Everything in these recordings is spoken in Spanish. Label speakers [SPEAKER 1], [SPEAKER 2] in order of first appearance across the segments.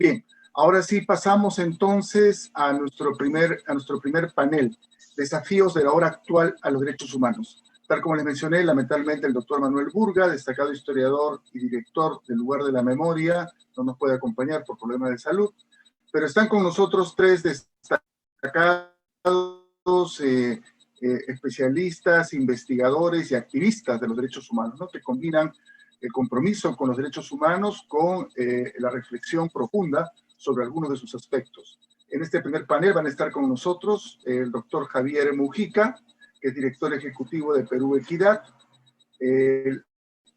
[SPEAKER 1] Bien, ahora sí pasamos entonces a nuestro primer panel, desafíos de la hora actual a los derechos humanos. Tal como les mencioné, lamentablemente el doctor Manuel Burga, destacado historiador y director del Lugar de la Memoria, no nos puede acompañar por problemas de salud, pero están con nosotros tres destacados especialistas, investigadores y activistas de los derechos humanos, ¿no? Que combinan el compromiso con los derechos humanos con la reflexión profunda sobre algunos de sus aspectos. En este primer panel van a estar con nosotros el doctor Javier Mujica, que es director ejecutivo de Perú Equidad,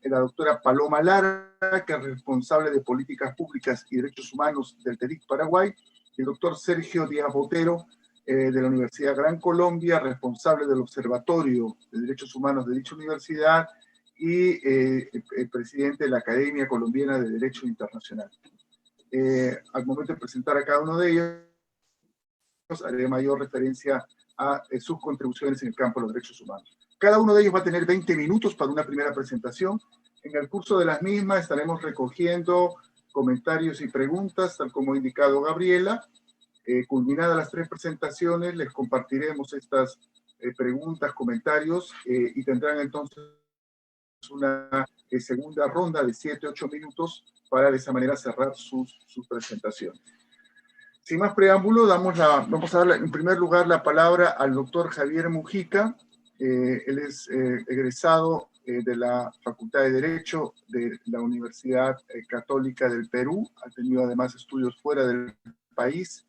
[SPEAKER 1] la doctora Paloma Lara, que es responsable de políticas públicas y derechos humanos del TEDIC Paraguay, y el doctor Sergio Díaz Botero, de la Universidad Gran Colombia, responsable del Observatorio de Derechos Humanos de dicha universidad y el presidente de la Academia Colombiana de Derecho Internacional. Al momento de presentar a cada uno de ellos, haré mayor referencia a sus contribuciones en el campo de los derechos humanos. Cada uno de ellos va a tener 20 minutos para una primera presentación. En el curso de las mismas estaremos recogiendo comentarios y preguntas, tal como ha indicado Gabriela. Culminadas las tres presentaciones, les compartiremos estas preguntas, comentarios, y tendrán entonces una segunda ronda de 7-8 minutos para de esa manera cerrar sus presentaciones. Sin más preámbulo, vamos a dar en primer lugar la palabra al doctor Javier Mujica. Él es egresado de la Facultad de Derecho de la Universidad Católica del Perú. Ha tenido además estudios fuera del país.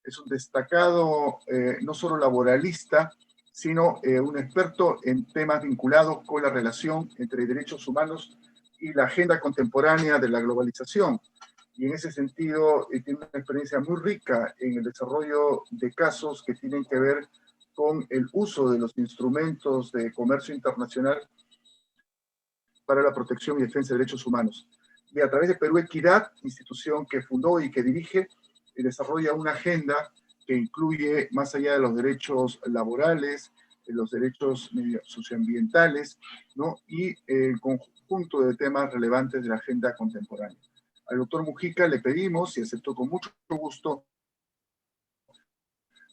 [SPEAKER 1] Es un destacado no solo laboralista, sino un experto en temas vinculados con la relación entre derechos humanos y la agenda contemporánea de la globalización. Y en ese sentido tiene una experiencia muy rica en el desarrollo de casos que tienen que ver con el uso de los instrumentos de comercio internacional para la protección y defensa de derechos humanos. Y a través de Perú Equidad, institución que fundó y que dirige, desarrolla una agenda que incluye, más allá de los derechos laborales, los derechos socioambientales, ¿no? Y el conjunto de temas relevantes de la agenda contemporánea. Al doctor Mujica le pedimos, y aceptó con mucho gusto,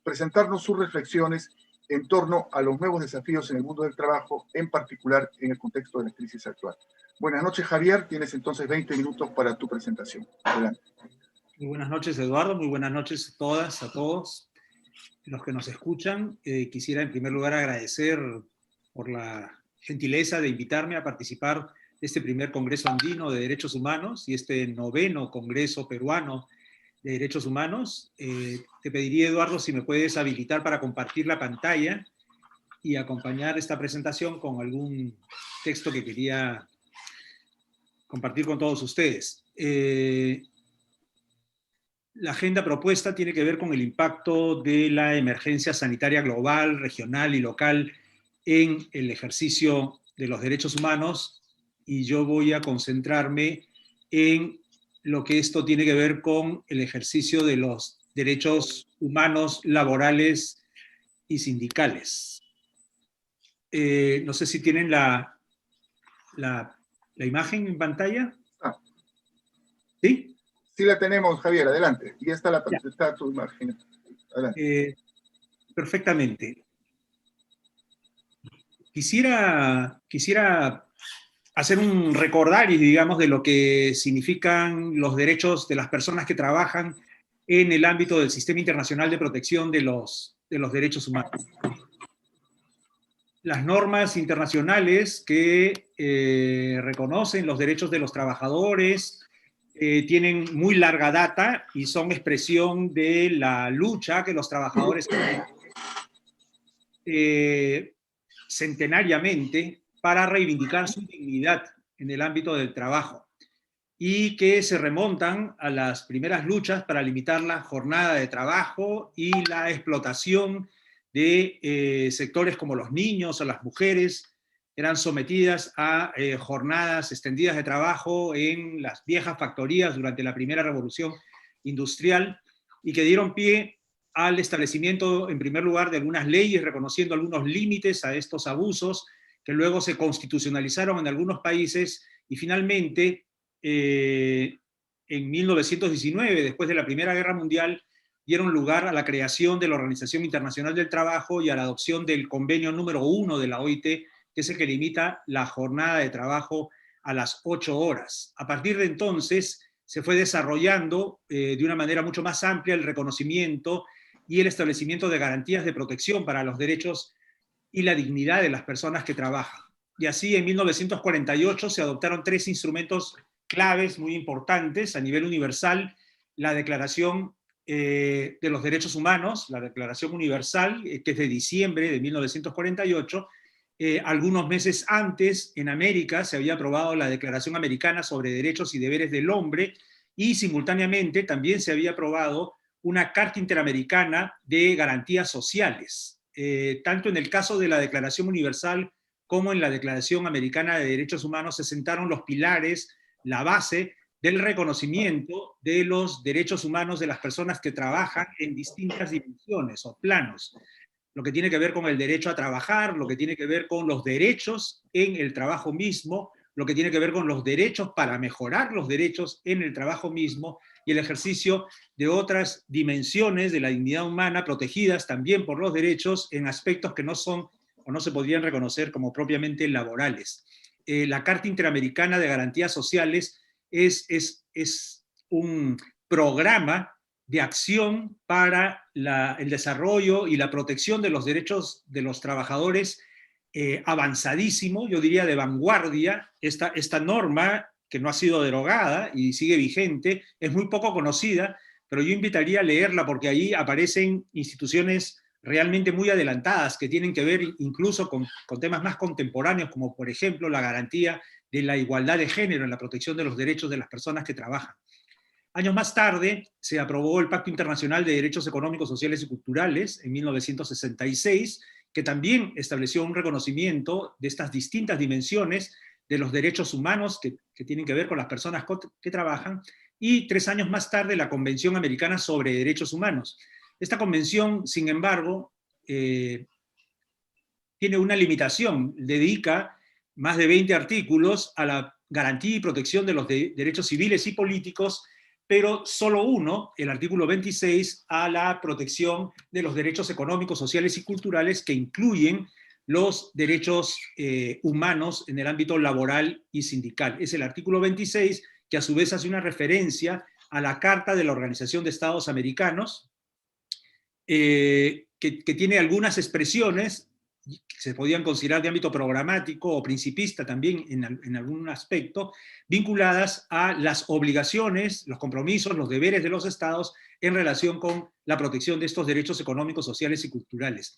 [SPEAKER 1] presentarnos sus reflexiones en torno a los nuevos desafíos en el mundo del trabajo, en particular en el contexto de la crisis actual. Buenas noches, Javier. Tienes entonces 20 minutos para tu presentación. Adelante.
[SPEAKER 2] Muy buenas noches, Eduardo. Muy buenas noches a todas, a todos los que nos escuchan. Quisiera en primer lugar agradecer por la gentileza de invitarme a participar de este primer Congreso Andino de Derechos Humanos y este noveno Congreso Peruano de Derechos Humanos. Te pediría, Eduardo, si me puedes habilitar para compartir la pantalla y acompañar esta presentación con algún texto que quería compartir con todos ustedes. La agenda propuesta tiene que ver con el impacto de la emergencia sanitaria global, regional y local en el ejercicio de los derechos humanos, y yo voy a concentrarme en lo que esto tiene que ver con el ejercicio de los derechos humanos, laborales y sindicales. No sé si tienen la imagen en pantalla. ¿Sí?
[SPEAKER 1] Sí la tenemos, Javier, adelante. Y está tu imagen. Adelante.
[SPEAKER 2] Perfectamente. Quisiera hacer un recordario, digamos, de lo que significan los derechos de las personas que trabajan en el ámbito del Sistema Internacional de Protección de los Derechos Humanos. Las normas internacionales que reconocen los derechos de los trabajadores tienen muy larga data y son expresión de la lucha que los trabajadores centenariamente para reivindicar su dignidad en el ámbito del trabajo, y que se remontan a las primeras luchas para limitar la jornada de trabajo y la explotación de sectores como los niños o las mujeres. Eran sometidas a jornadas extendidas de trabajo en las viejas factorías durante la primera revolución industrial, y que dieron pie al establecimiento, en primer lugar, de algunas leyes reconociendo algunos límites a estos abusos, que luego se constitucionalizaron en algunos países y finalmente en 1919, después de la Primera Guerra Mundial, dieron lugar a la creación de la Organización Internacional del Trabajo y a la adopción del convenio número 1 de la OIT, que es el que limita la jornada de trabajo a las 8 horas. A partir de entonces se fue desarrollando de una manera mucho más amplia el reconocimiento y el establecimiento de garantías de protección para los derechos y la dignidad de las personas que trabajan. Y así en 1948 se adoptaron 3 instrumentos claves muy importantes a nivel universal: la Declaración de los Derechos Humanos, la Declaración Universal, que es de diciembre de 1948. Algunos meses antes, en América, se había aprobado la Declaración Americana sobre Derechos y Deberes del Hombre, y simultáneamente también se había aprobado una Carta Interamericana de Garantías Sociales. Tanto en el caso de la Declaración Universal como en la Declaración Americana de Derechos Humanos se sentaron los pilares, la base del reconocimiento de los derechos humanos de las personas que trabajan en distintas dimensiones o planos. Lo que tiene que ver con el derecho a trabajar, lo que tiene que ver con los derechos en el trabajo mismo, lo que tiene que ver con los derechos para mejorar los derechos en el trabajo mismo, y el ejercicio de otras dimensiones de la dignidad humana protegidas también por los derechos en aspectos que no son o no se podrían reconocer como propiamente laborales. La Carta Interamericana de Garantías Sociales es un programa de acción para el desarrollo y la protección de los derechos de los trabajadores, avanzadísimo, yo diría de vanguardia. Esta norma, que no ha sido derogada y sigue vigente, es muy poco conocida, pero yo invitaría a leerla porque ahí aparecen instituciones realmente muy adelantadas que tienen que ver incluso con temas más contemporáneos, como por ejemplo la garantía de la igualdad de género en la protección de los derechos de las personas que trabajan. Años más tarde se aprobó el Pacto Internacional de Derechos Económicos, Sociales y Culturales en 1966, que también estableció un reconocimiento de estas distintas dimensiones de los derechos humanos que tienen que ver con las personas que trabajan, y 3 años más tarde la Convención Americana sobre Derechos Humanos. Esta convención, sin embargo, tiene una limitación, dedica más de 20 artículos a la garantía y protección de los derechos civiles y políticos, pero solo uno, el artículo 26, a la protección de los derechos económicos, sociales y culturales, que incluyen los derechos humanos en el ámbito laboral y sindical. Es el artículo 26, que a su vez hace una referencia a la Carta de la Organización de Estados Americanos, que tiene algunas expresiones que se podían considerar de ámbito programático o principista también en algún aspecto, vinculadas a las obligaciones, los compromisos, los deberes de los estados en relación con la protección de estos derechos económicos, sociales y culturales.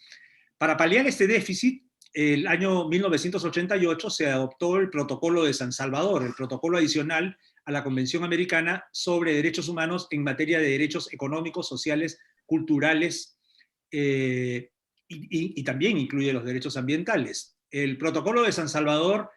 [SPEAKER 2] Para paliar este déficit, el año 1988 se adoptó el Protocolo de San Salvador, el protocolo adicional a la Convención Americana sobre Derechos Humanos en materia de derechos económicos, sociales, culturales, y también incluye los derechos ambientales. El Protocolo de San Salvador,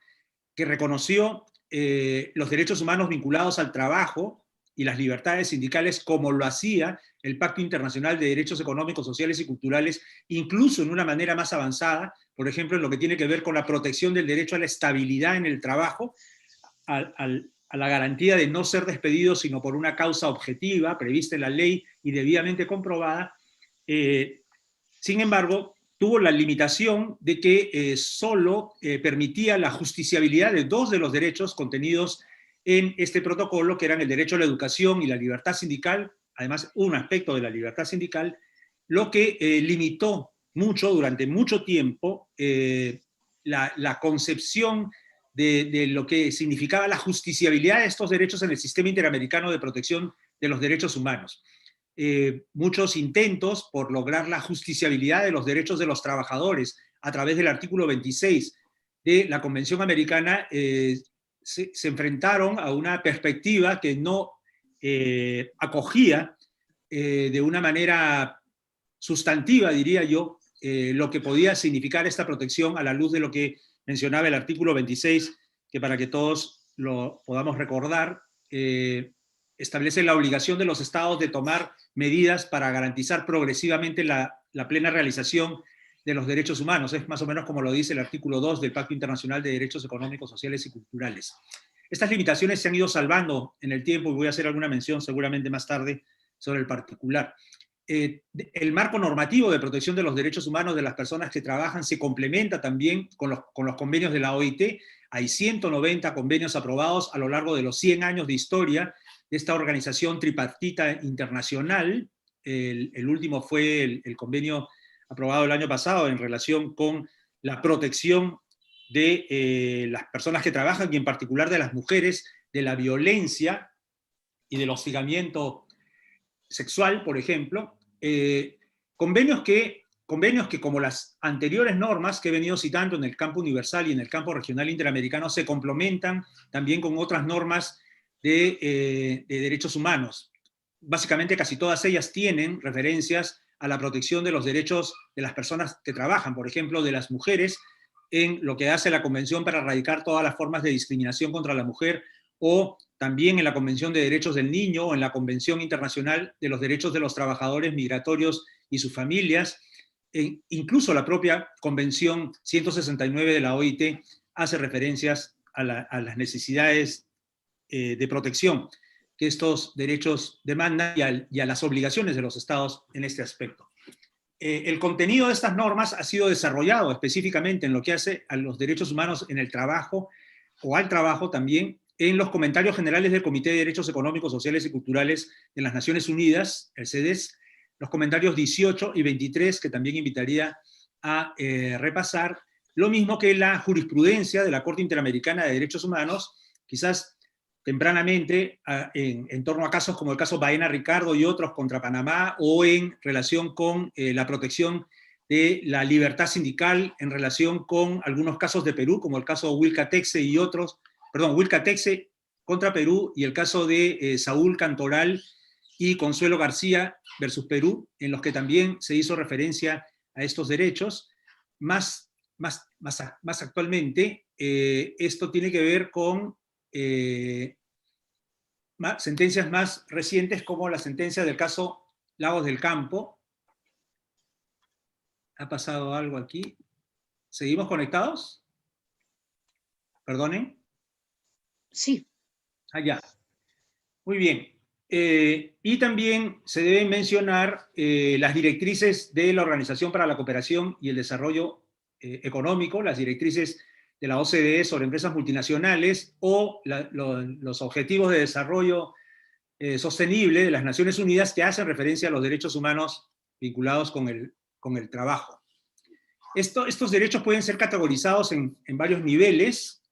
[SPEAKER 2] que reconoció los derechos humanos vinculados al trabajo y las libertades sindicales, como lo hacía el Pacto Internacional de Derechos Económicos, Sociales y Culturales, incluso en una manera más avanzada, por ejemplo, en lo que tiene que ver con la protección del derecho a la estabilidad en el trabajo, a la garantía de no ser despedido sino por una causa objetiva, prevista en la ley y debidamente comprobada. Sin embargo, tuvo la limitación de que solo permitía la justiciabilidad de 2 de los derechos contenidos en este protocolo, que eran el derecho a la educación y la libertad sindical, además un aspecto de la libertad sindical, lo que limitó mucho, durante mucho tiempo, la concepción de lo que significaba la justiciabilidad de estos derechos en el sistema interamericano de protección de los derechos humanos. Muchos intentos por lograr la justiciabilidad de los derechos de los trabajadores a través del artículo 26 de la Convención Americana se enfrentaron a una perspectiva que no acogía de una manera sustantiva, diría yo, lo que podía significar esta protección a la luz de lo que mencionaba el artículo 26, que para que todos lo podamos recordar, establece la obligación de los estados de tomar medidas para garantizar progresivamente la plena realización de los derechos humanos. Es más o menos como lo dice el artículo 2 del Pacto Internacional de Derechos Económicos, Sociales y Culturales. Estas limitaciones se han ido salvando en el tiempo y voy a hacer alguna mención seguramente más tarde sobre el particular. El marco normativo de protección de los derechos humanos de las personas que trabajan se complementa también con los convenios de la OIT. Hay 190 convenios aprobados a lo largo de los 100 años de historia de esta organización tripartita internacional. El último fue el convenio aprobado el año pasado en relación con la protección de las personas que trabajan y en particular de las mujeres, de la violencia y del hostigamiento sexual, por ejemplo, convenios que, como las anteriores normas que he venido citando en el campo universal y en el campo regional interamericano, se complementan también con otras normas de derechos humanos. Básicamente casi todas ellas tienen referencias a la protección de los derechos de las personas que trabajan, por ejemplo, de las mujeres, en lo que hace la Convención para erradicar todas las formas de discriminación contra la mujer, o también en la Convención de Derechos del Niño, o en la Convención Internacional de los Derechos de los Trabajadores Migratorios y sus Familias. Incluso la propia Convención 169 de la OIT hace referencias a las necesidades de protección que estos derechos demandan y a las obligaciones de los estados en este aspecto. El contenido de estas normas ha sido desarrollado específicamente en lo que hace a los derechos humanos en el trabajo, o al trabajo también, en los comentarios generales del Comité de Derechos Económicos, Sociales y Culturales de las Naciones Unidas, el CEDES, los comentarios 18 y 23, que también invitaría a repasar, lo mismo que la jurisprudencia de la Corte Interamericana de Derechos Humanos, quizás tempranamente en torno a casos como el caso Baena Ricardo y otros contra Panamá, o en relación con la protección de la libertad sindical en relación con algunos casos de Perú, como el caso Wilca Texe y otros, Wilca Texe contra Perú, y el caso de Saúl Cantoral y Consuelo García versus Perú, en los que también se hizo referencia a estos derechos. Más actualmente, esto tiene que ver con sentencias más recientes, como la sentencia del caso Lagos del Campo. ¿Ha pasado algo aquí? ¿Seguimos conectados? ¿Perdonen?
[SPEAKER 3] Sí.
[SPEAKER 2] Ya. Muy bien. Y también se deben mencionar las directrices de la Organización para la Cooperación y el Desarrollo Económico, las directrices de la OCDE sobre empresas multinacionales, o los objetivos de desarrollo sostenible de las Naciones Unidas, que hacen referencia a los derechos humanos vinculados con el trabajo. Estos derechos pueden ser categorizados en varios niveles.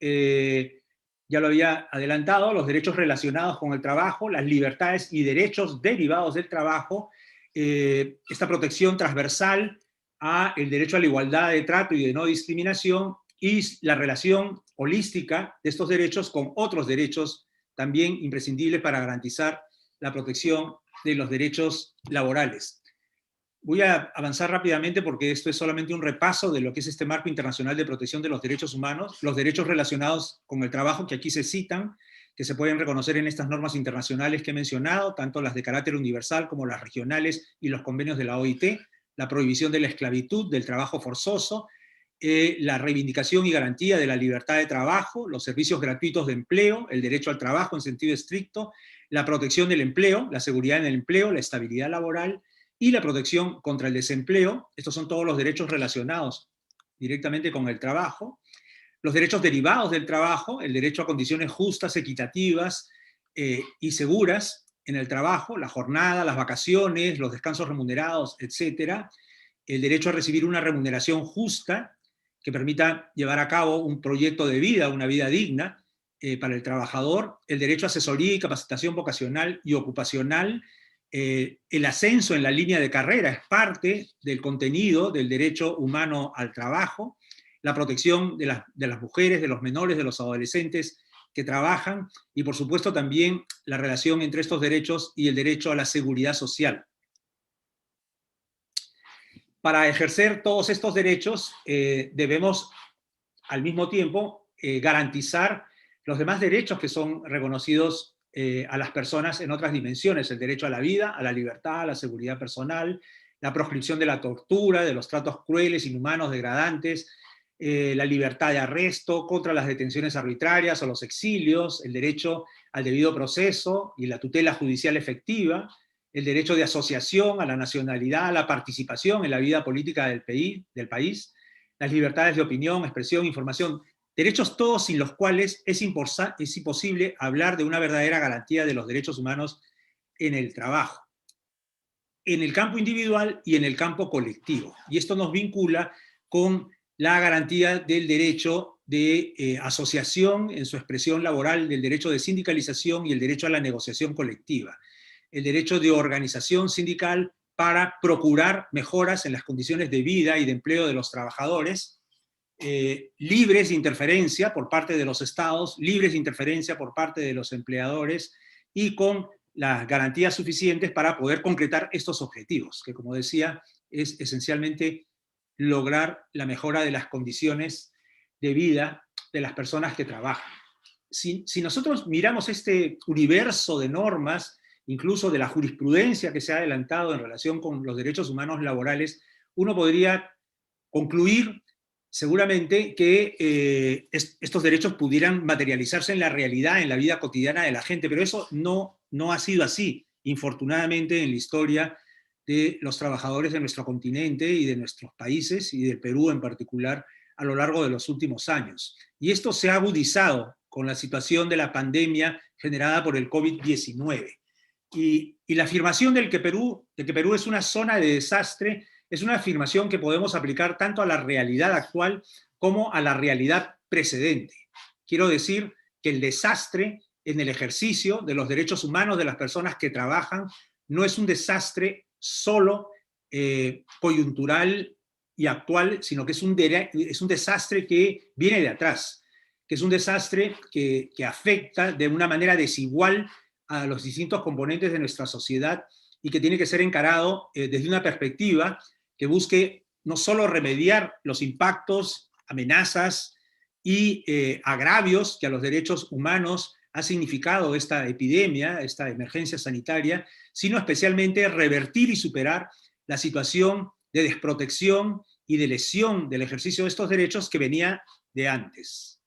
[SPEAKER 2] Ya lo había adelantado: los derechos relacionados con el trabajo, las libertades y derechos derivados del trabajo, esta protección transversal a el derecho a la igualdad de trato y de no discriminación, y la relación holística de estos derechos con otros derechos también imprescindibles para garantizar la protección de los derechos laborales. Voy a avanzar rápidamente porque esto es solamente un repaso de lo que es este marco internacional de protección de los derechos humanos, los derechos relacionados con el trabajo que aquí se citan, que se pueden reconocer en estas normas internacionales que he mencionado, tanto las de carácter universal como las regionales y los convenios de la OIT, la prohibición de la esclavitud, del trabajo forzoso, la reivindicación y garantía de la libertad de trabajo, los servicios gratuitos de empleo, el derecho al trabajo en sentido estricto, la protección del empleo, la seguridad en el empleo, la estabilidad laboral y la protección contra el desempleo. Estos son todos los derechos relacionados directamente con el trabajo. Los derechos derivados del trabajo, el derecho a condiciones justas, equitativas y seguras en el trabajo, la jornada, las vacaciones, los descansos remunerados, etc. El derecho a recibir una remuneración justa que permita llevar a cabo un proyecto de vida, una vida digna para el trabajador, el derecho a asesoría y capacitación vocacional y ocupacional. El ascenso en la línea de carrera es parte del contenido del derecho humano al trabajo, la protección de las mujeres, de los menores, de los adolescentes que trabajan, y por supuesto también la relación entre estos derechos y el derecho a la seguridad social. Para ejercer todos estos derechos debemos al mismo tiempo garantizar los demás derechos que son reconocidos a las personas en otras dimensiones: el derecho a la vida, a la libertad, a la seguridad personal, la proscripción de la tortura, de los tratos crueles, inhumanos, degradantes, la libertad de arresto, contra las detenciones arbitrarias o los exilios, el derecho al debido proceso y la tutela judicial efectiva, el derecho de asociación, a la nacionalidad, a la participación en la vida política del país, las libertades de opinión, expresión, información, derechos todos sin los cuales es imposible hablar de una verdadera garantía de los derechos humanos en el trabajo, en el campo individual y en el campo colectivo. Y esto nos vincula con la garantía del derecho de asociación en su expresión laboral, del derecho de sindicalización y el derecho a la negociación colectiva, el derecho de organización sindical para procurar mejoras en las condiciones de vida y de empleo de los trabajadores, libres de interferencia por parte de los estados, libres de interferencia por parte de los empleadores y con las garantías suficientes para poder concretar estos objetivos, que como decía, es esencialmente lograr la mejora de las condiciones de vida de las personas que trabajan. Si nosotros miramos este universo de normas, incluso de la jurisprudencia que se ha adelantado en relación con los derechos humanos laborales, uno podría concluir seguramente que estos derechos pudieran materializarse en la realidad, en la vida cotidiana de la gente, pero eso no ha sido así, infortunadamente, en la historia de los trabajadores de nuestro continente y de nuestros países, y del Perú en particular, a lo largo de los últimos años. Y esto se ha agudizado con la situación de la pandemia generada por el COVID-19. Y la afirmación de que Perú es una zona de desastre es una afirmación que podemos aplicar tanto a la realidad actual como a la realidad precedente. Quiero decir que el desastre en el ejercicio de los derechos humanos de las personas que trabajan no es un desastre solo coyuntural y actual, sino que es un desastre que viene de atrás, que es un desastre que afecta de una manera desigual a los distintos componentes de nuestra sociedad y que tiene que ser encarado desde una perspectiva que busque no solo remediar los impactos, amenazas y agravios que a los derechos humanos ha significado esta epidemia, esta emergencia sanitaria, sino especialmente revertir y superar la situación de desprotección y de lesión del ejercicio de estos derechos que venía de antes.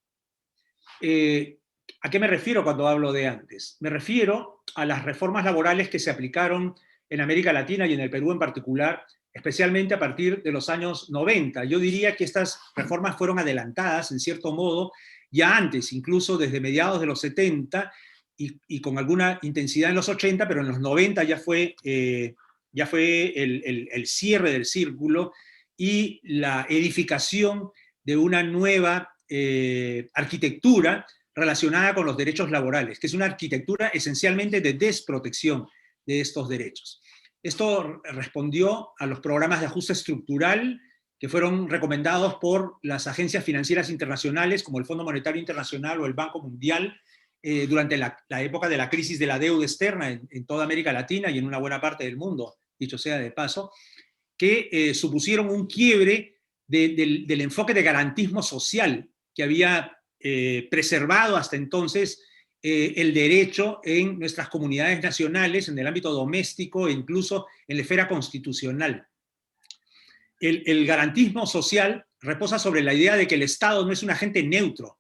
[SPEAKER 2] ¿A qué me refiero cuando hablo de antes? Me refiero a las reformas laborales que se aplicaron en América Latina y en el Perú en particular, especialmente a partir de los años 90. Yo diría que estas reformas fueron adelantadas, en cierto modo, ya antes, incluso desde mediados de los 70 y con alguna intensidad en los 80, pero en los 90 ya fue el cierre del círculo y la edificación de una nueva arquitectura relacionada con los derechos laborales, que es una arquitectura esencialmente de desprotección de estos derechos. Esto respondió a los programas de ajuste estructural que fueron recomendados por las agencias financieras internacionales como el Fondo Monetario Internacional o el Banco Mundial durante la época de la crisis de la deuda externa en toda América Latina y en una buena parte del mundo, dicho sea de paso, que supusieron un quiebre del enfoque de garantismo social que había preservado hasta entonces el derecho en nuestras comunidades nacionales, en el ámbito doméstico e incluso en la esfera constitucional. El garantismo social reposa sobre la idea de que el Estado no es un agente neutro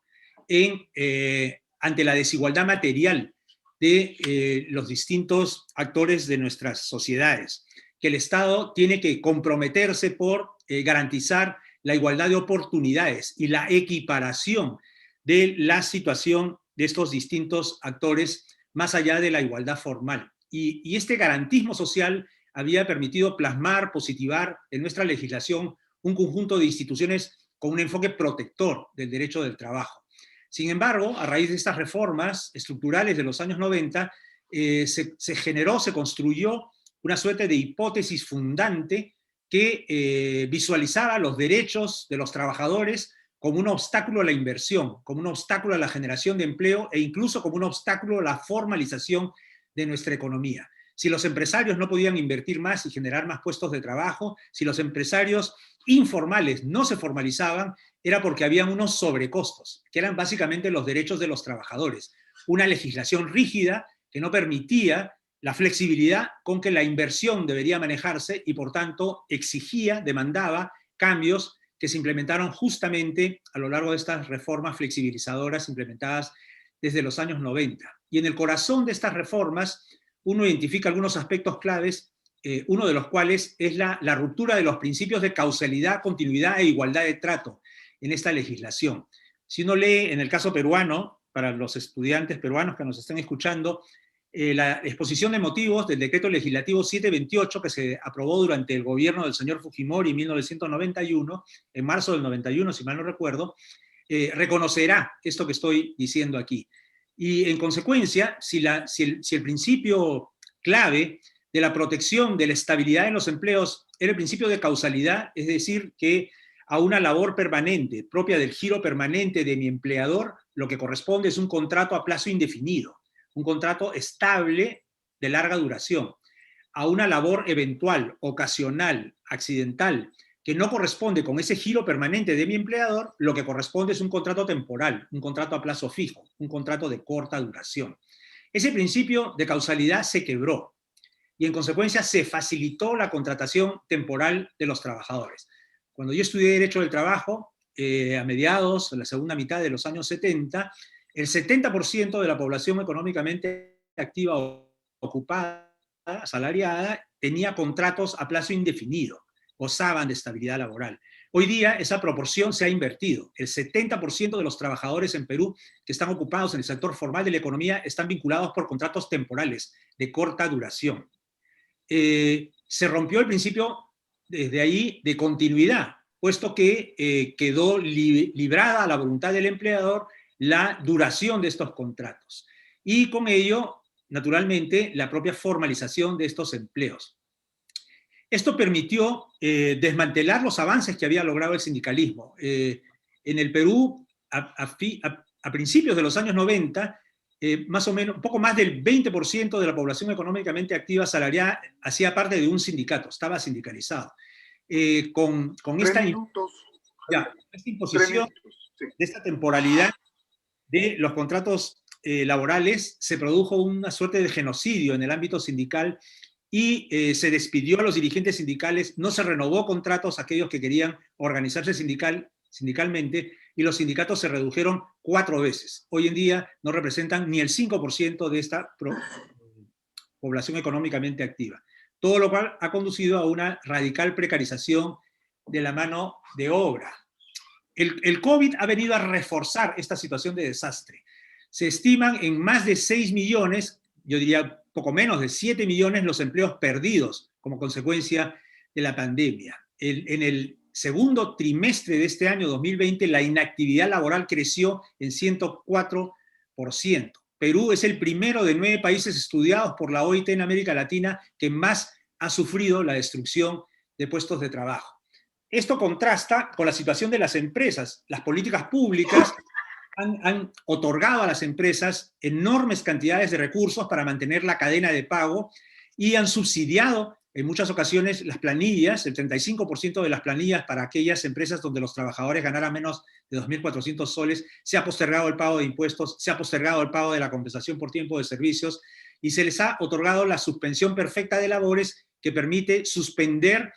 [SPEAKER 2] ante la desigualdad material de los distintos actores de nuestras sociedades, que el Estado tiene que comprometerse por garantizar la igualdad de oportunidades y la equiparación de la situación de estos distintos actores más allá de la igualdad formal. Y este garantismo social había permitido plasmar, positivar en nuestra legislación un conjunto de instituciones con un enfoque protector del derecho del trabajo. Sin embargo, a raíz de estas reformas estructurales de los años 90, se construyó una suerte de hipótesis fundante que visualizaba los derechos de los trabajadores como un obstáculo a la inversión, como un obstáculo a la generación de empleo e incluso como un obstáculo a la formalización de nuestra economía. Si los empresarios no podían invertir más y generar más puestos de trabajo, si los empresarios informales no se formalizaban, era porque había unos sobrecostos, que eran básicamente los derechos de los trabajadores. Una legislación rígida que no permitía la flexibilidad con que la inversión debería manejarse y por tanto exigía, demandaba cambios que se implementaron justamente a lo largo de estas reformas flexibilizadoras implementadas desde los años 90. Y en el corazón de estas reformas uno identifica algunos aspectos claves, uno de los cuales es la ruptura de los principios de causalidad, continuidad e igualdad de trato en esta legislación. Si uno lee en el caso peruano, para los estudiantes peruanos que nos están escuchando, la exposición de motivos del decreto legislativo 728 que se aprobó durante el gobierno del señor Fujimori en 1991, en marzo del 91, si mal no recuerdo, reconocerá esto que estoy diciendo aquí. Y en consecuencia, si el principio clave de la protección de la estabilidad en los empleos era el principio de causalidad, es decir, que a una labor permanente, propia del giro permanente de mi empleador, lo que corresponde es un contrato a plazo indefinido, un contrato estable de larga duración. A una labor eventual, ocasional, accidental, que no corresponde con ese giro permanente de mi empleador, lo que corresponde es un contrato temporal, un contrato a plazo fijo, un contrato de corta duración. Ese principio de causalidad se quebró y en consecuencia se facilitó la contratación temporal de los trabajadores. Cuando yo estudié Derecho del Trabajo, a mediados, en la segunda mitad de los años 70, el 70% de la población económicamente activa o ocupada, asalariada, tenía contratos a plazo indefinido, gozaban de estabilidad laboral. Hoy día esa proporción se ha invertido. El 70% de los trabajadores en Perú que están ocupados en el sector formal de la economía están vinculados por contratos temporales de corta duración. Se rompió el principio desde ahí de continuidad, puesto que quedó librada a la voluntad del empleador la duración de estos contratos. Y con ello, naturalmente, la propia formalización de estos empleos. Esto permitió desmantelar los avances que había logrado el sindicalismo. En el Perú, a principios de los años 90, más o menos, un poco más del 20% de la población económicamente activa asalariada hacía parte de un sindicato, estaba sindicalizado. Con esta imposición de esta temporalidad de los contratos laborales, se produjo una suerte de genocidio en el ámbito sindical y se despidió a los dirigentes sindicales, no se renovó contratos a aquellos que querían organizarse sindicalmente, y los sindicatos se redujeron 4 veces. Hoy en día no representan ni el 5% de esta población económicamente activa. Todo lo cual ha conducido a una radical precarización de la mano de obra. El COVID ha venido a reforzar esta situación de desastre. Se estiman en más de 6 millones, yo diría poco menos de 7 millones, los empleos perdidos como consecuencia de la pandemia. En el segundo trimestre de este año 2020, la inactividad laboral creció en 104%. Perú es el primero de 9 países estudiados por la OIT en América Latina que más ha sufrido la destrucción de puestos de trabajo. Esto contrasta con la situación de las empresas. Las políticas públicas han otorgado a las empresas enormes cantidades de recursos para mantener la cadena de pago y han subsidiado en muchas ocasiones las planillas, el 35% de las planillas para aquellas empresas donde los trabajadores ganaran menos de 2.400 soles, se ha postergado el pago de impuestos, se ha postergado el pago de la compensación por tiempo de servicios y se les ha otorgado la suspensión perfecta de labores que permite suspender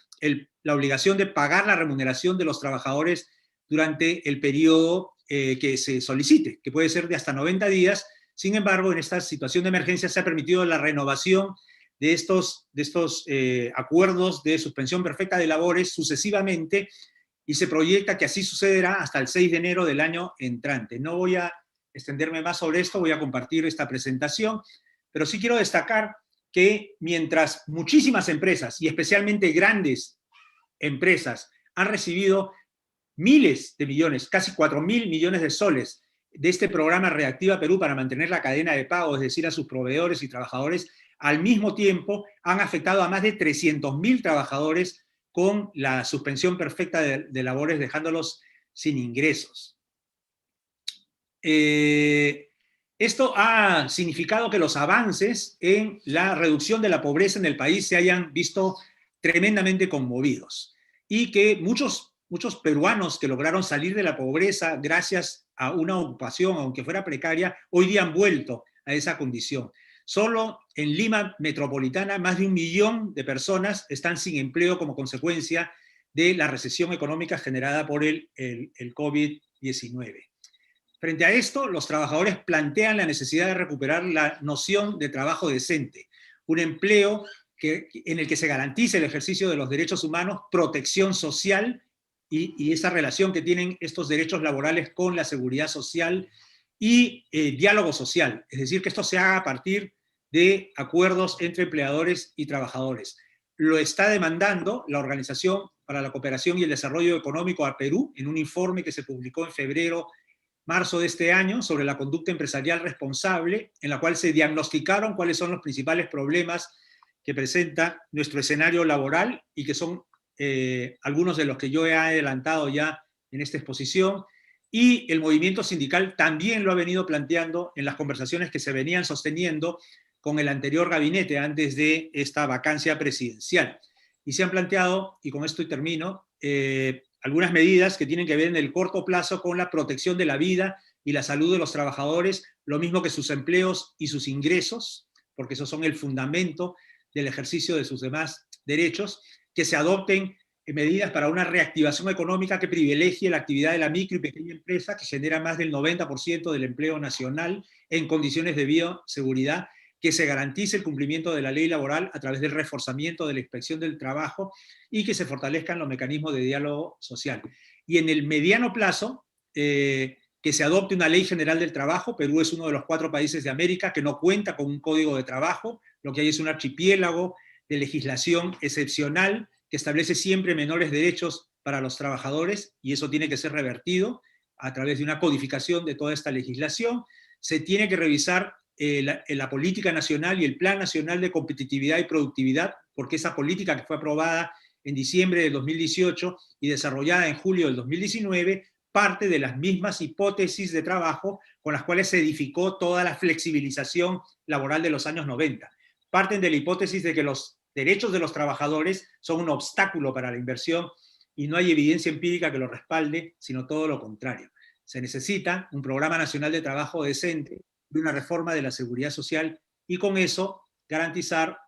[SPEAKER 2] la obligación de pagar la remuneración de los trabajadores durante el periodo que se solicite, que puede ser de hasta 90 días. Sin embargo, en esta situación de emergencia se ha permitido la renovación de estos acuerdos de suspensión perfecta de labores sucesivamente y se proyecta que así sucederá hasta el 6 de enero del año entrante. No voy a extenderme más sobre esto, voy a compartir esta presentación, pero sí quiero destacar que mientras muchísimas empresas, y especialmente grandes empresas, han recibido miles de millones, casi 4.000 millones de soles de este programa Reactiva Perú para mantener la cadena de pago, es decir, a sus proveedores y trabajadores, al mismo tiempo han afectado a más de 300.000 trabajadores con la suspensión perfecta de labores, dejándolos sin ingresos. Esto ha significado que los avances en la reducción de la pobreza en el país se hayan visto tremendamente conmovidos y que muchos peruanos que lograron salir de la pobreza gracias a una ocupación, aunque fuera precaria, hoy día han vuelto a esa condición. Solo en Lima metropolitana más de 1 millón de personas están sin empleo como consecuencia de la recesión económica generada por el COVID-19. Frente a esto, los trabajadores plantean la necesidad de recuperar la noción de trabajo decente, un empleo en el que se garantice el ejercicio de los derechos humanos, protección social y esa relación que tienen estos derechos laborales con la seguridad social y diálogo social, es decir, que esto se haga a partir de acuerdos entre empleadores y trabajadores. Lo está demandando la Organización para la Cooperación y el Desarrollo Económico a Perú en un informe que se publicó en marzo de este año sobre la conducta empresarial responsable, en la cual se diagnosticaron cuáles son los principales problemas que presenta nuestro escenario laboral y que son algunos de los que yo he adelantado ya en esta exposición, y el movimiento sindical también lo ha venido planteando en las conversaciones que se venían sosteniendo con el anterior gabinete antes de esta vacancia presidencial. Y se han planteado, y con esto termino, algunas medidas que tienen que ver en el corto plazo con la protección de la vida y la salud de los trabajadores, lo mismo que sus empleos y sus ingresos, porque esos son el fundamento del ejercicio de sus demás derechos, que se adopten medidas para una reactivación económica que privilegie la actividad de la micro y pequeña empresa, que genera más del 90% del empleo nacional en condiciones de bioseguridad, que se garantice el cumplimiento de la ley laboral a través del reforzamiento de la inspección del trabajo y que se fortalezcan los mecanismos de diálogo social. Y en el mediano plazo, que se adopte una ley general del trabajo. Perú es uno de los 4 países de América que no cuenta con un código de trabajo, lo que hay es un archipiélago de legislación excepcional que establece siempre menores derechos para los trabajadores, y eso tiene que ser revertido a través de una codificación de toda esta legislación. Se tiene que revisar la política nacional y el Plan Nacional de Competitividad y Productividad, porque esa política que fue aprobada en diciembre de 2018 y desarrollada en julio del 2019 parte de las mismas hipótesis de trabajo con las cuales se edificó toda la flexibilización laboral de los años 90. Parten de la hipótesis de que los derechos de los trabajadores son un obstáculo para la inversión y no hay evidencia empírica que lo respalde, sino todo lo contrario. Se necesita un programa nacional de trabajo decente y una reforma de la seguridad social, y con eso garantizar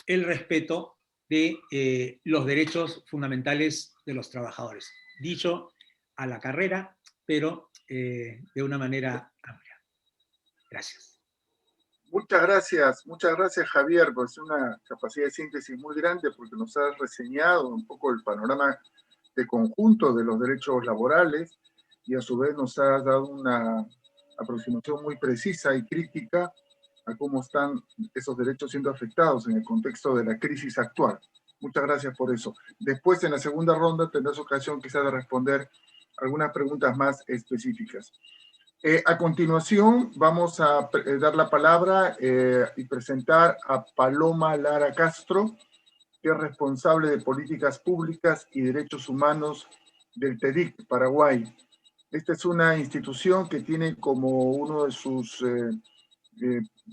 [SPEAKER 2] el respeto de los derechos fundamentales de los trabajadores. Dicho a la carrera, pero de una manera amplia. Gracias.
[SPEAKER 1] Muchas gracias Javier, pues una capacidad de síntesis muy grande porque nos has reseñado un poco el panorama de conjunto de los derechos laborales y a su vez nos has dado una aproximación muy precisa y crítica a cómo están esos derechos siendo afectados en el contexto de la crisis actual. Muchas gracias por eso. Después, en la segunda ronda, tendrás ocasión quizás de responder algunas preguntas más específicas. A continuación, vamos a dar la palabra y presentar a Paloma Lara Castro, que es responsable de políticas públicas y derechos humanos del TEDIC, Paraguay. Esta es una institución que tiene como uno de sus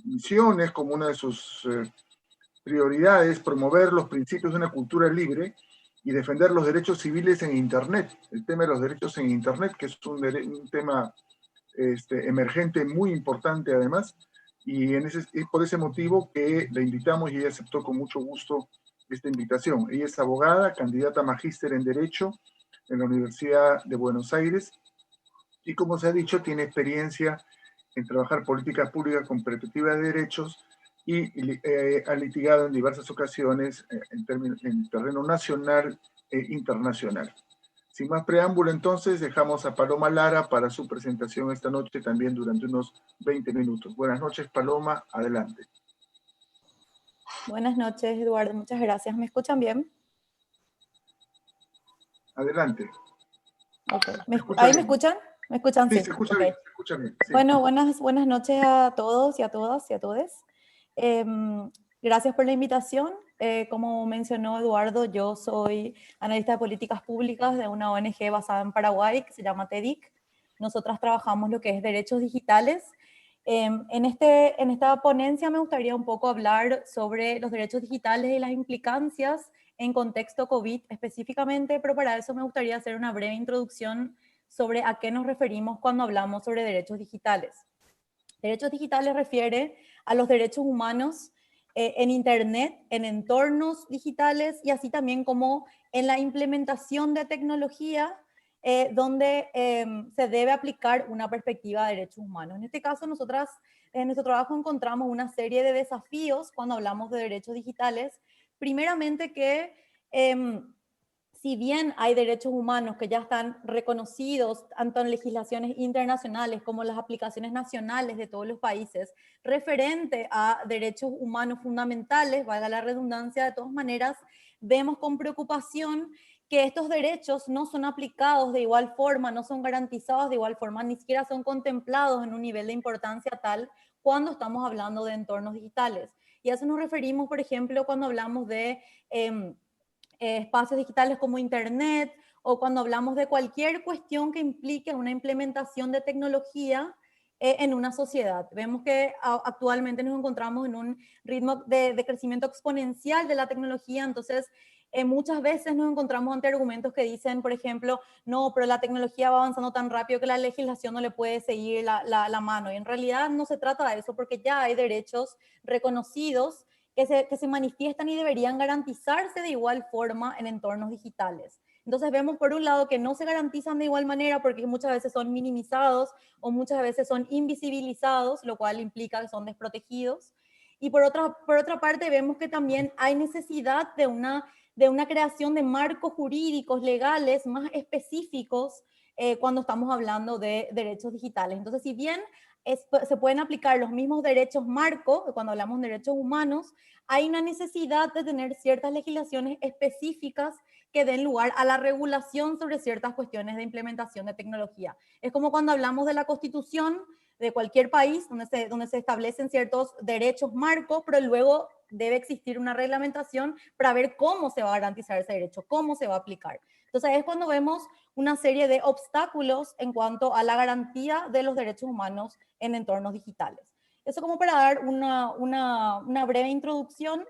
[SPEAKER 1] misiones, como una de sus prioridades, promover los principios de una cultura libre y defender los derechos civiles en Internet. El tema de los derechos en Internet, que es un tema emergente muy importante además, y es por ese motivo que la invitamos y ella aceptó con mucho gusto esta invitación. Ella es abogada, candidata a magíster en Derecho en la Universidad de Buenos Aires, y como se ha dicho, tiene experiencia en trabajar políticas públicas con perspectiva de derechos y ha litigado en diversas ocasiones en terreno nacional e internacional. Sin más preámbulo, entonces, dejamos a Paloma Lara para su presentación esta noche, también durante unos 20 minutos. Buenas noches, Paloma, adelante.
[SPEAKER 4] Buenas noches, Eduardo, muchas gracias. ¿Me escuchan bien?
[SPEAKER 1] Adelante.
[SPEAKER 4] Okay. ¿Ahí me escuchan? ¿Me escuchan?
[SPEAKER 1] Sí,
[SPEAKER 4] Sí,
[SPEAKER 1] se escucha
[SPEAKER 4] okay.
[SPEAKER 1] bien, se escucha bien. Sí.
[SPEAKER 4] Bueno, buenas noches a todos y a todas y a todes. Gracias por la invitación. Como mencionó Eduardo, yo soy analista de políticas públicas de una ONG basada en Paraguay que se llama TEDIC. Nosotras trabajamos lo que es derechos digitales. En esta ponencia me gustaría un poco hablar sobre los derechos digitales y las implicancias en contexto COVID específicamente, pero para eso me gustaría hacer una breve introducción sobre a qué nos referimos cuando hablamos sobre derechos digitales. Derechos digitales refiere a los derechos humanos en Internet, en entornos digitales y así también como en la implementación de tecnología donde se debe aplicar una perspectiva de derechos humanos. En este caso, nosotras en nuestro trabajo encontramos una serie de desafíos cuando hablamos de derechos digitales. Primeramente que si bien hay derechos humanos que ya están reconocidos tanto en legislaciones internacionales como en las aplicaciones nacionales de todos los países, referente a derechos humanos fundamentales, valga la redundancia, de todas maneras, vemos con preocupación que estos derechos no son aplicados de igual forma, no son garantizados de igual forma, ni siquiera son contemplados en un nivel de importancia tal cuando estamos hablando de entornos digitales. Y a eso nos referimos, por ejemplo, cuando hablamos de espacios digitales como Internet o cuando hablamos de cualquier cuestión que implique una implementación de tecnología en una sociedad. Vemos que actualmente nos encontramos en un ritmo de crecimiento exponencial de la tecnología, entonces muchas veces nos encontramos ante argumentos que dicen, por ejemplo, no, pero la tecnología va avanzando tan rápido que la legislación no le puede seguir la mano. Y en realidad no se trata de eso porque ya hay derechos reconocidos que se manifiestan y deberían garantizarse de igual forma en entornos digitales. Entonces vemos por un lado que no se garantizan de igual manera porque muchas veces son minimizados o muchas veces son invisibilizados, lo cual implica que son desprotegidos. Y por otra parte vemos que también hay necesidad de una creación de marcos jurídicos legales más específicos cuando estamos hablando de derechos digitales. Entonces, si bien se pueden aplicar los mismos derechos marco, cuando hablamos de derechos humanos, hay una necesidad de tener ciertas legislaciones específicas que den lugar a la regulación sobre ciertas cuestiones de implementación de tecnología. Es como cuando hablamos de la Constitución de cualquier país, donde se establecen ciertos derechos marco, pero luego debe existir una reglamentación para ver cómo se va a garantizar ese derecho, cómo se va a aplicar. Entonces es cuando vemos una serie de obstáculos en cuanto a la garantía de los derechos humanos en entornos digitales. Eso como para dar una breve introducción.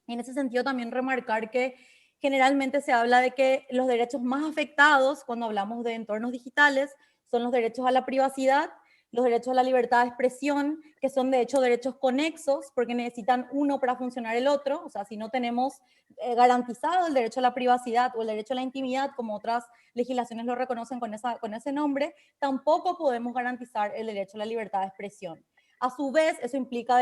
[SPEAKER 4] En ese sentido también remarcar que generalmente se habla de que los derechos más afectados cuando hablamos de entornos digitales son los derechos a la privacidad, los derechos a la libertad de expresión, que son de hecho derechos conexos, porque necesitan uno para funcionar el otro. O sea, si no tenemos garantizado el derecho a la privacidad o el derecho a la intimidad, como otras legislaciones lo reconocen con ese nombre, tampoco podemos garantizar el derecho a la libertad de expresión. A su vez, eso implica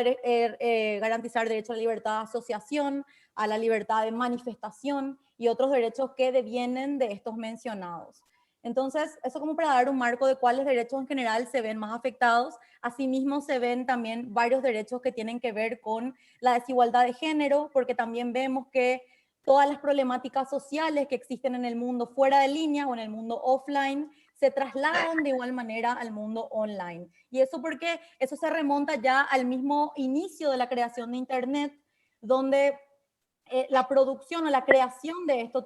[SPEAKER 4] garantizar derecho a la libertad de asociación, a la libertad de manifestación y otros derechos que devienen de estos mencionados. Entonces, eso como para dar un marco de cuáles derechos en general se ven más afectados. Asimismo, se ven también varios derechos que tienen que ver con la desigualdad de género, porque también vemos que todas las problemáticas sociales que existen en el mundo fuera de línea o en el mundo offline se trasladan de igual manera al mundo online. Y eso porque eso se remonta ya al mismo inicio de la creación de Internet, donde la producción o la creación de esto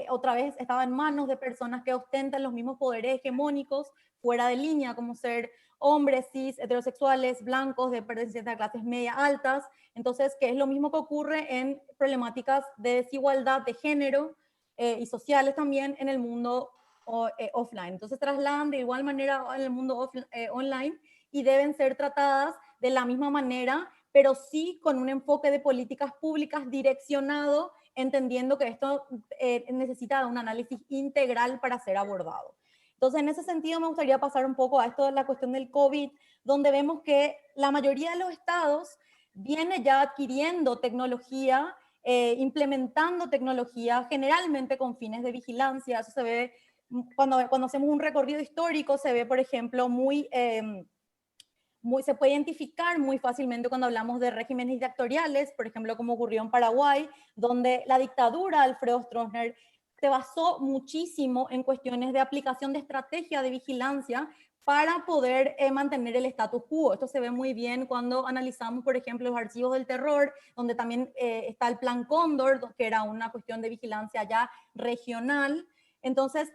[SPEAKER 4] otra vez estaba en manos de personas que ostentan los mismos poderes hegemónicos fuera de línea, como ser hombres, cis, heterosexuales, blancos, de pertenecientes a clases media altas. Entonces, que es lo mismo que ocurre en problemáticas de desigualdad de género y sociales también en el mundo offline. Entonces, trasladan de igual manera en el mundo online y deben ser tratadas de la misma manera, pero sí con un enfoque de políticas públicas direccionado, entendiendo que esto necesita un análisis integral para ser abordado. Entonces, en ese sentido, me gustaría pasar un poco a esto de la cuestión del COVID, donde vemos que la mayoría de los estados viene ya adquiriendo tecnología, implementando tecnología, generalmente con fines de vigilancia. Eso se ve cuando hacemos un recorrido histórico, se ve, por ejemplo, se puede identificar muy fácilmente cuando hablamos de regímenes dictatoriales, por ejemplo, como ocurrió en Paraguay, donde la dictadura de Alfredo Stroessner se basó muchísimo en cuestiones de aplicación de estrategia de vigilancia para poder mantener el status quo. Esto se ve muy bien cuando analizamos, por ejemplo, los archivos del terror, donde también está el Plan Cóndor, que era una cuestión de vigilancia ya regional. Entonces,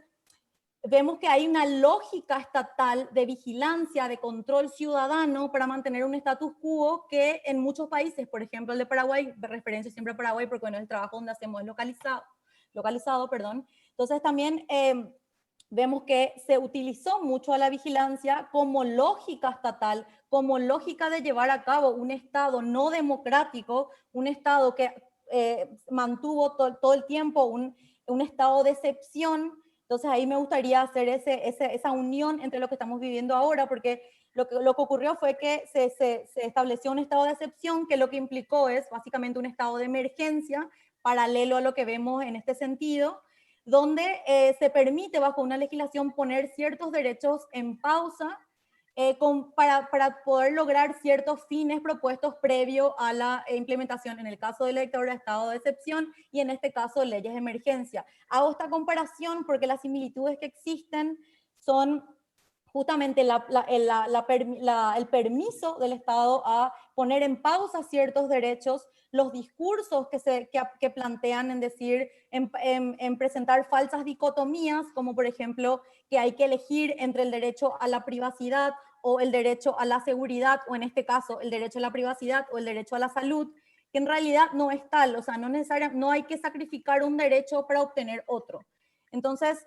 [SPEAKER 4] vemos que hay una lógica estatal de vigilancia, de control ciudadano para mantener un status quo que en muchos países, por ejemplo el de Paraguay, de referencia siempre a Paraguay porque bueno, el trabajo donde hacemos es localizado, perdón. Entonces también vemos que se utilizó mucho a la vigilancia como lógica estatal, como lógica de llevar a cabo un Estado no democrático, un Estado que mantuvo todo el tiempo un estado de excepción. Entonces ahí me gustaría hacer esa unión entre lo que estamos viviendo ahora, porque lo que ocurrió fue que se estableció un estado de excepción que lo que implicó es básicamente un estado de emergencia, paralelo a lo que vemos en este sentido, donde se permite bajo una legislación poner ciertos derechos en pausa para poder lograr ciertos fines propuestos previo a la implementación, en el caso de la dictadura de estado de excepción y en este caso leyes de emergencia. Hago esta comparación porque las similitudes que existen son justamente el permiso del Estado a poner en pausa ciertos derechos, los discursos que plantean en decir, en presentar falsas dicotomías, como por ejemplo que hay que elegir entre el derecho a la privacidad o el derecho a la seguridad, o en este caso el derecho a la privacidad o el derecho a la salud, que en realidad no es tal, o sea, no hay que sacrificar un derecho para obtener otro. Entonces,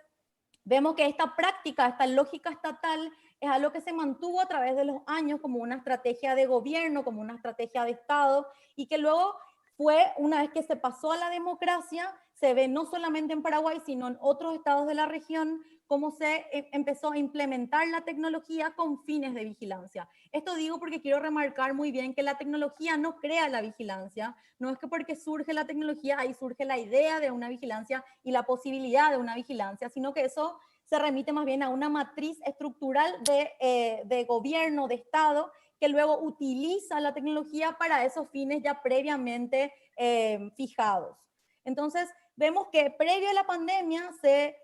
[SPEAKER 4] vemos que esta práctica, esta lógica estatal, es algo que se mantuvo a través de los años como una estrategia de gobierno, como una estrategia de Estado, y que luego fue, una vez que se pasó a la democracia, se ve no solamente en Paraguay, sino en otros estados de la región, cómo se empezó a implementar la tecnología con fines de vigilancia. Esto digo porque quiero remarcar muy bien que la tecnología no crea la vigilancia, no es que porque surge la tecnología, ahí surge la idea de una vigilancia y la posibilidad de una vigilancia, sino que eso se remite más bien a una matriz estructural de gobierno, de Estado, que luego utiliza la tecnología para esos fines ya previamente fijados. Entonces, vemos que previo a la pandemia se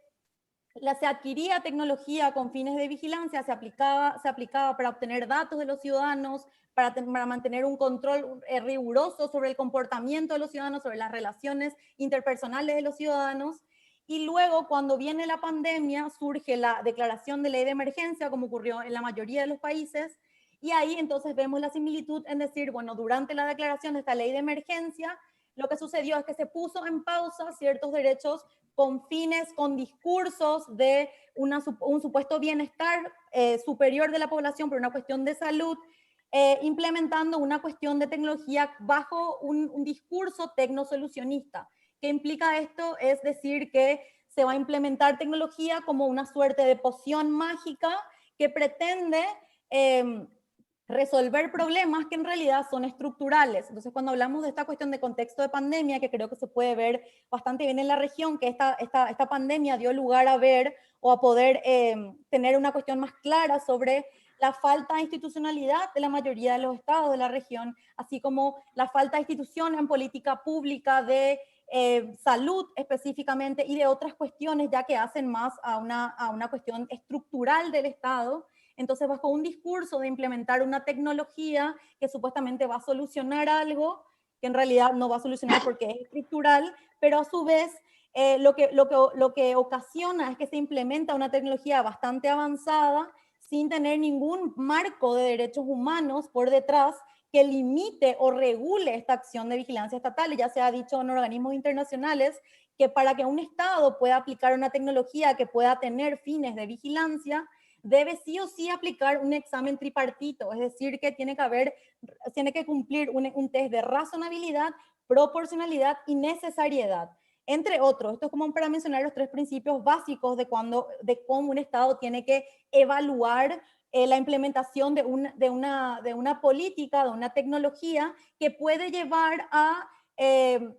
[SPEAKER 4] adquiría tecnología con fines de vigilancia, se aplicaba para obtener datos de los ciudadanos, para mantener un control riguroso sobre el comportamiento de los ciudadanos, sobre las relaciones interpersonales de los ciudadanos. Y luego, cuando viene la pandemia, surge la declaración de ley de emergencia, como ocurrió en la mayoría de los países, y ahí entonces vemos la similitud en decir, bueno, durante la declaración de esta ley de emergencia, lo que sucedió es que se puso en pausa ciertos derechos con fines, con discursos de un supuesto bienestar superior de la población por una cuestión de salud, implementando una cuestión de tecnología bajo un discurso tecnosolucionista. ¿Qué implica esto? Es decir, que se va a implementar tecnología como una suerte de poción mágica que pretende resolver problemas que en realidad son estructurales. Entonces, cuando hablamos de esta cuestión de contexto de pandemia, que creo que se puede ver bastante bien en la región, que esta pandemia dio lugar a ver o a poder tener una cuestión más clara sobre la falta de institucionalidad de la mayoría de los estados de la región, así como la falta de institución en política pública de salud específicamente y de otras cuestiones ya que hacen más a una cuestión estructural del Estado. Entonces, bajo un discurso de implementar una tecnología que supuestamente va a solucionar algo, que en realidad no va a solucionar porque es estructural, pero a su vez lo que ocasiona es que se implementa una tecnología bastante avanzada sin tener ningún marco de derechos humanos por detrás que limite o regule esta acción de vigilancia estatal. Ya se ha dicho en organismos internacionales que para que un Estado pueda aplicar una tecnología que pueda tener fines de vigilancia, debe sí o sí aplicar un examen tripartito, es decir, que tiene que cumplir un test de razonabilidad, proporcionalidad y necesariedad, entre otros. Esto es como para mencionar los tres principios básicos de cómo un Estado tiene que evaluar la implementación de una política, de una tecnología que puede llevar a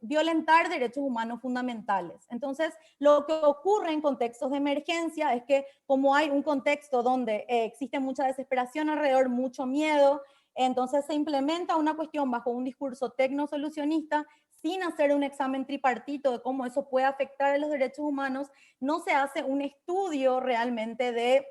[SPEAKER 4] violentar derechos humanos fundamentales. Entonces, lo que ocurre en contextos de emergencia es que como hay un contexto donde existe mucha desesperación alrededor, mucho miedo, entonces se implementa una cuestión bajo un discurso tecnosolucionista sin hacer un examen tripartito de cómo eso puede afectar a los derechos humanos. No se hace un estudio realmente de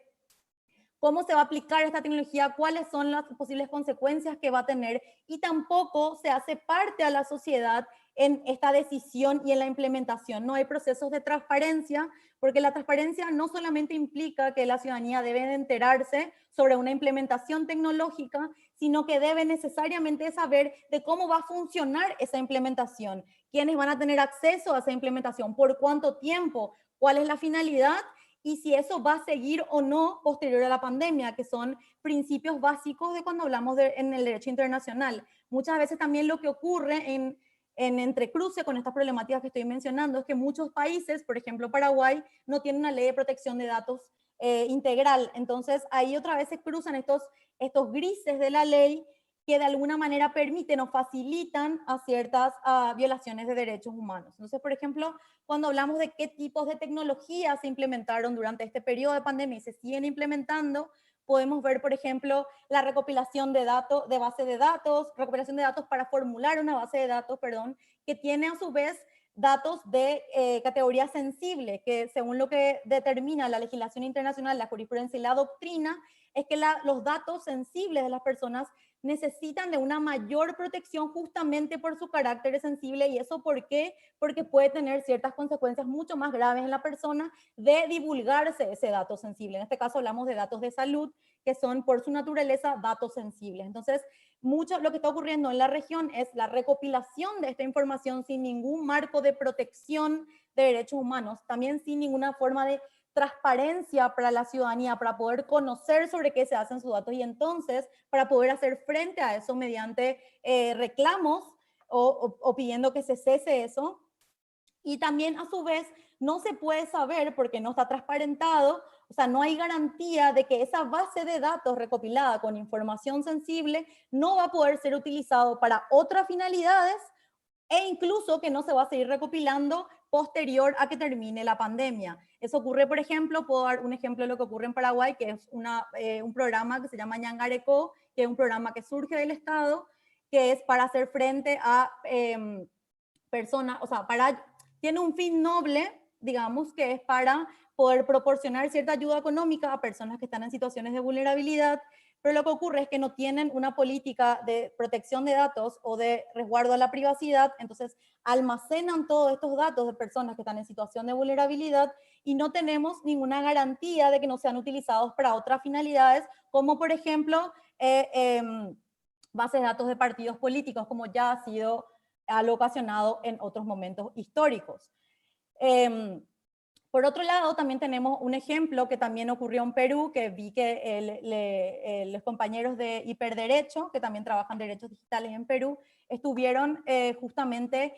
[SPEAKER 4] cómo se va a aplicar esta tecnología, cuáles son las posibles consecuencias que va a tener, y tampoco se hace parte a la sociedad en esta decisión y en la implementación. No hay procesos de transparencia, porque la transparencia no solamente implica que la ciudadanía debe de enterarse sobre una implementación tecnológica, sino que debe necesariamente saber de cómo va a funcionar esa implementación, quiénes van a tener acceso a esa implementación, por cuánto tiempo, cuál es la finalidad, y si eso va a seguir o no posterior a la pandemia, que son principios básicos de cuando hablamos en el derecho internacional. Muchas veces también lo que ocurre en entrecruce con estas problemáticas que estoy mencionando es que muchos países, por ejemplo Paraguay, no tienen una ley de protección de datos integral. Entonces ahí otra vez se cruzan estos grises de la ley que de alguna manera permiten o facilitan a ciertas violaciones de derechos humanos. Entonces, por ejemplo, cuando hablamos de qué tipos de tecnologías se implementaron durante este periodo de pandemia y se siguen implementando, podemos ver, por ejemplo, la recopilación de datos, de base de datos, recopilación de datos para formular una base de datos, perdón, que tiene a su vez datos de categoría sensible, que según lo que determina la legislación internacional, la jurisprudencia y la doctrina, es que los datos sensibles de las personas necesitan de una mayor protección justamente por su carácter sensible. ¿Y eso por qué? Porque puede tener ciertas consecuencias mucho más graves en la persona de divulgarse ese dato sensible. En este caso hablamos de datos de salud, que son por su naturaleza datos sensibles. Entonces, mucho lo que está ocurriendo en la región es la recopilación de esta información sin ningún marco de protección de derechos humanos, también sin ninguna forma de transparencia para la ciudadanía, para poder conocer sobre qué se hacen sus datos y entonces para poder hacer frente a eso mediante reclamos o pidiendo que se cese eso. Y también a su vez no se puede saber porque no está transparentado, o sea, no hay garantía de que esa base de datos recopilada con información sensible no va a poder ser utilizado para otras finalidades e incluso que no se va a seguir recopilando posterior a que termine la pandemia. Eso ocurre, por ejemplo, puedo dar un ejemplo de lo que ocurre en Paraguay, que es un programa que se llama Ñangareco, que es un programa que surge del Estado, que es para hacer frente a personas, o sea, tiene un fin noble, digamos, que es para poder proporcionar cierta ayuda económica a personas que están en situaciones de vulnerabilidad, pero lo que ocurre es que no tienen una política de protección de datos o de resguardo a la privacidad, entonces almacenan todos estos datos de personas que están en situación de vulnerabilidad y no tenemos ninguna garantía de que no sean utilizados para otras finalidades, como por ejemplo bases de datos de partidos políticos, como ya ha sido algo ocasionado en otros momentos históricos. Por otro lado, también tenemos un ejemplo que también ocurrió en Perú, que vi que los compañeros de Hiperderecho, que también trabajan derechos digitales en Perú, estuvieron justamente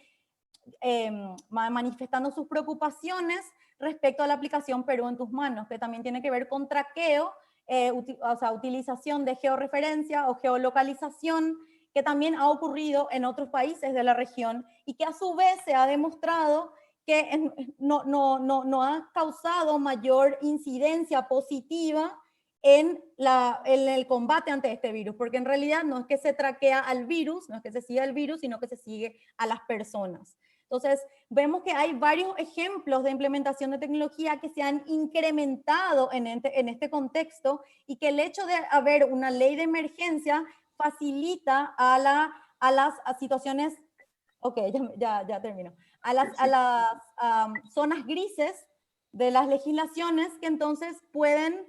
[SPEAKER 4] manifestando sus preocupaciones respecto a la aplicación Perú en tus manos, que también tiene que ver con traqueo, o sea, utilización de georreferencia o geolocalización, que también ha ocurrido en otros países de la región y que a su vez se ha demostrado que no ha causado mayor incidencia positiva en el combate ante este virus, porque en realidad no es que se traquea al virus, no es que se sigue al virus, sino que se sigue a las personas. Entonces, vemos que hay varios ejemplos de implementación de tecnología que se han incrementado en este contexto y que el hecho de haber una ley de emergencia facilita a las situaciones, ok, ya termino, a las zonas grises de las legislaciones que entonces pueden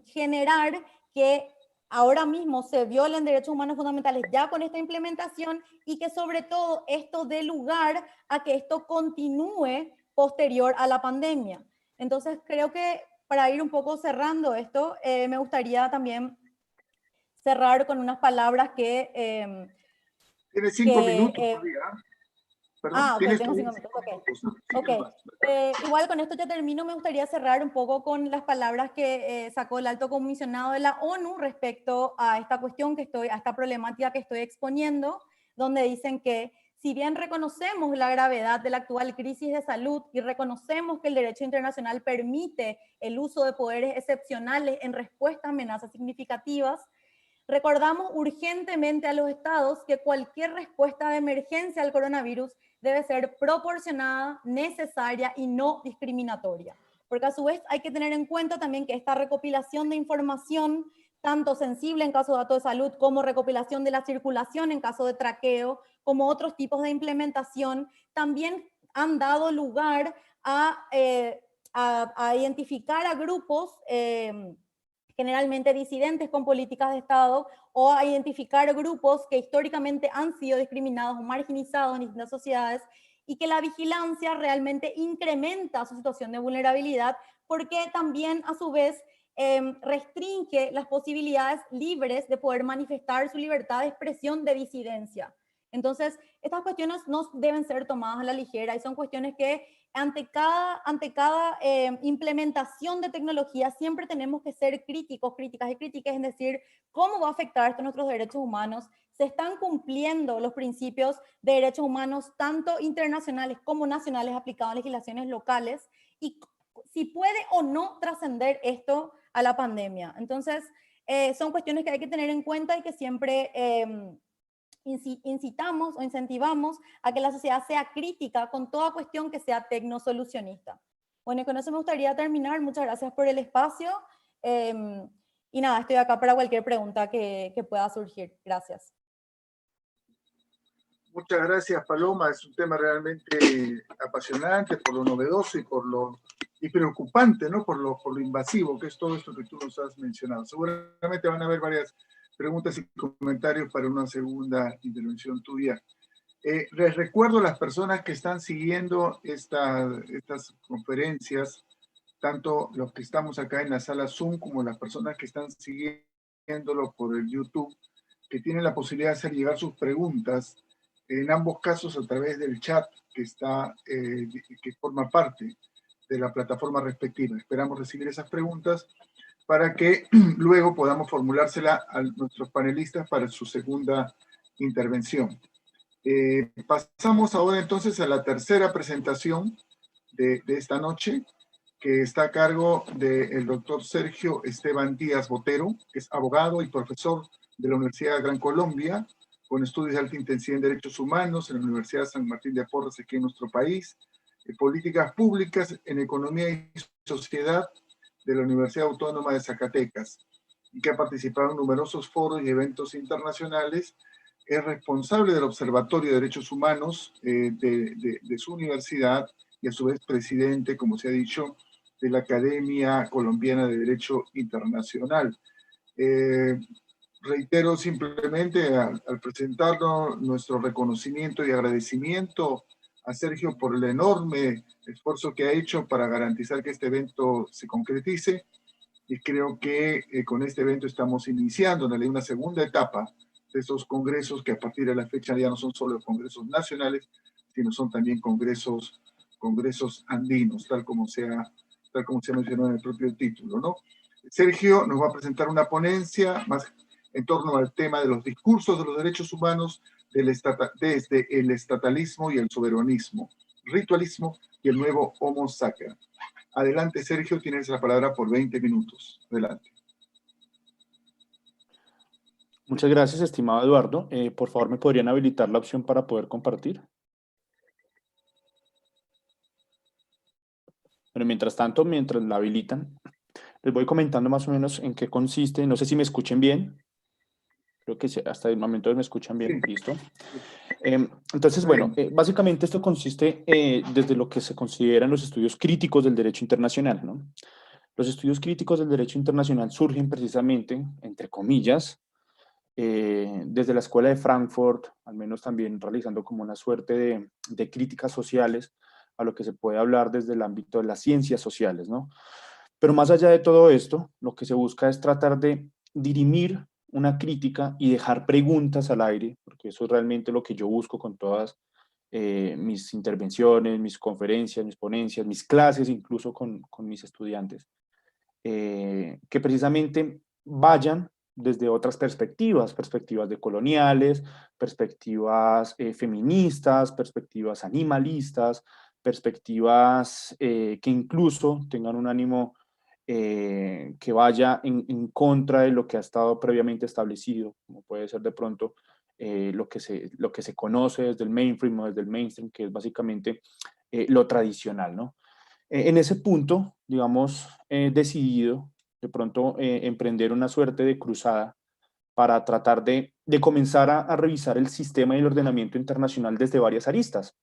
[SPEAKER 4] generar que ahora mismo se violen derechos humanos fundamentales ya con esta implementación y que sobre todo esto dé lugar a que esto continúe posterior a la pandemia. Entonces creo que para ir un poco cerrando esto, me gustaría también cerrar con unas palabras que...
[SPEAKER 1] Tiene 5 minutos todavía. Perdón,
[SPEAKER 4] ok, tengo 5 minutos, ok. Igual con esto ya termino, me gustaría cerrar un poco con las palabras que sacó el alto comisionado de la ONU respecto a esta cuestión a esta problemática que estoy exponiendo, donde dicen que si bien reconocemos la gravedad de la actual crisis de salud y reconocemos que el derecho internacional permite el uso de poderes excepcionales en respuesta a amenazas significativas, recordamos urgentemente a los estados que cualquier respuesta de emergencia al coronavirus debe ser proporcionada, necesaria y no discriminatoria. Porque a su vez hay que tener en cuenta también que esta recopilación de información, tanto sensible en caso de datos de salud, como recopilación de la circulación en caso de traqueo, como otros tipos de implementación, también han dado lugar a identificar a grupos generalmente disidentes con políticas de Estado, o a identificar grupos que históricamente han sido discriminados o marginizados en distintas sociedades, y que la vigilancia realmente incrementa su situación de vulnerabilidad porque también a su vez restringe las posibilidades libres de poder manifestar su libertad de expresión de disidencia. Entonces, estas cuestiones no deben ser tomadas a la ligera y son cuestiones que ante cada implementación de tecnología siempre tenemos que ser críticos, críticas y críticas, es decir, cómo va a afectar esto a nuestros derechos humanos. Se están cumpliendo los principios de derechos humanos tanto internacionales como nacionales aplicados a legislaciones locales y si puede o no trascender esto a la pandemia. Entonces, son cuestiones que hay que tener en cuenta y que siempre incitamos o incentivamos a que la sociedad sea crítica con toda cuestión que sea tecnosolucionista. Bueno, y con eso me gustaría terminar. Muchas gracias por el espacio. Y nada, estoy acá para cualquier pregunta que pueda surgir. Gracias.
[SPEAKER 1] Muchas gracias, Paloma. Es un tema realmente apasionante por lo novedoso y preocupante, ¿no? Por lo invasivo que es todo esto que tú nos has mencionado. Seguramente van a haber varias preguntas y comentarios para una segunda intervención tuya. Les recuerdo a las personas que están siguiendo estas conferencias, tanto los que estamos acá en la sala Zoom como las personas que están siguiéndolo por el YouTube, que tienen la posibilidad de hacer llegar sus preguntas, en ambos casos a través del chat que forma parte de la plataforma respectiva. Esperamos recibir esas preguntas para que luego podamos formulársela a nuestros panelistas para su segunda intervención. Pasamos ahora entonces a la tercera presentación de esta noche, que está a cargo del doctor Sergio Esteban Díaz Botero, que es abogado y profesor de la Universidad de Gran Colombia, con estudios de alta intensidad en Derechos Humanos en la Universidad de San Martín de Porres, aquí en nuestro país, políticas públicas en economía y sociedad de la Universidad Autónoma de Zacatecas, y que ha participado en numerosos foros y eventos internacionales. Es responsable del Observatorio de Derechos Humanos de su universidad y a su vez presidente, como se ha dicho, de la Academia Colombiana de Derecho Internacional. Reitero simplemente al presentarnos nuestro reconocimiento y agradecimiento a Sergio por el enorme esfuerzo que ha hecho para garantizar que este evento se concretice, y creo que con este evento estamos iniciando una segunda etapa de esos congresos que a partir de la fecha ya no son solo congresos nacionales, sino son también congresos andinos, tal como se ha mencionado en el propio título, ¿no? Sergio nos va a presentar una ponencia más en torno al tema de los discursos de los derechos humanos desde el estatalismo y el soberanismo, ritualismo y el nuevo Homo sapiens. Adelante, Sergio, tienes la palabra por 20 minutos. Adelante.
[SPEAKER 5] Muchas gracias, estimado Eduardo. Por favor, ¿me podrían habilitar la opción para poder compartir? Bueno, mientras tanto, mientras la habilitan, les voy comentando más o menos en qué consiste. No sé si me escuchen bien. Creo que hasta el momento me escuchan bien. Sí. Listo. Entonces, bueno, básicamente esto consiste desde lo que se consideran los estudios críticos del derecho internacional, ¿no? Los estudios críticos del derecho internacional surgen precisamente, entre comillas, desde la Escuela de Frankfurt, al menos también realizando como una suerte de críticas sociales a lo que se puede hablar desde el ámbito de las ciencias sociales, ¿no? Pero más allá de todo esto, lo que se busca es tratar de dirimir una crítica y dejar preguntas al aire, porque eso es realmente lo que yo busco con todas mis intervenciones, mis conferencias, mis ponencias, mis clases, incluso con mis estudiantes, que precisamente vayan desde otras perspectivas, perspectivas decoloniales, perspectivas feministas, perspectivas animalistas, perspectivas que incluso tengan un ánimo que vaya en contra de lo que ha estado previamente establecido, como puede ser de pronto lo que se conoce desde el mainstream o desde el mainstream, que es básicamente lo tradicional, ¿no? En ese punto, digamos, he decidido de pronto emprender una suerte de cruzada para tratar de comenzar a revisar el sistema y el ordenamiento internacional desde varias aristas.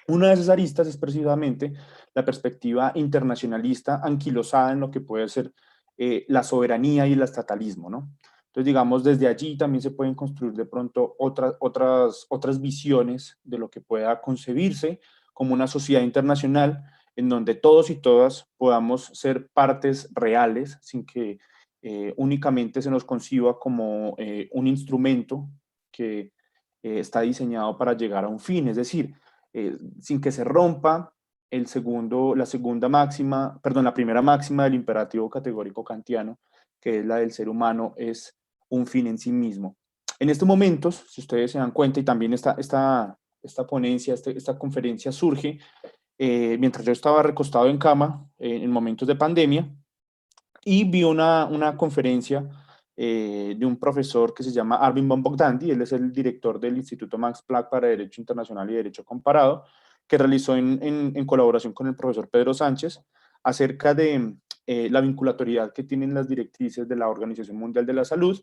[SPEAKER 5] Una de esas aristas es precisamente la perspectiva internacionalista anquilosada en lo que puede ser la soberanía y el estatalismo, ¿no? Entonces, digamos, desde allí también se pueden construir de pronto otras visiones de lo que pueda concebirse como una sociedad internacional en donde todos y todas podamos ser partes reales sin que únicamente se nos conciba como un instrumento que está diseñado para llegar a un fin, es decir, sin que se rompa la primera máxima del imperativo categórico kantiano, que es la del ser humano es un fin en sí mismo. En estos momentos, si ustedes se dan cuenta, y también esta ponencia, esta conferencia surge mientras yo estaba recostado en cama en momentos de pandemia, y vi una conferencia de un profesor que se llama Arvind Bogdandi. Él es el director del Instituto Max Planck para Derecho Internacional y Derecho Comparado, que realizó en colaboración con el profesor Pedro Sánchez acerca de la vinculatoriedad que tienen las directrices de la Organización Mundial de la Salud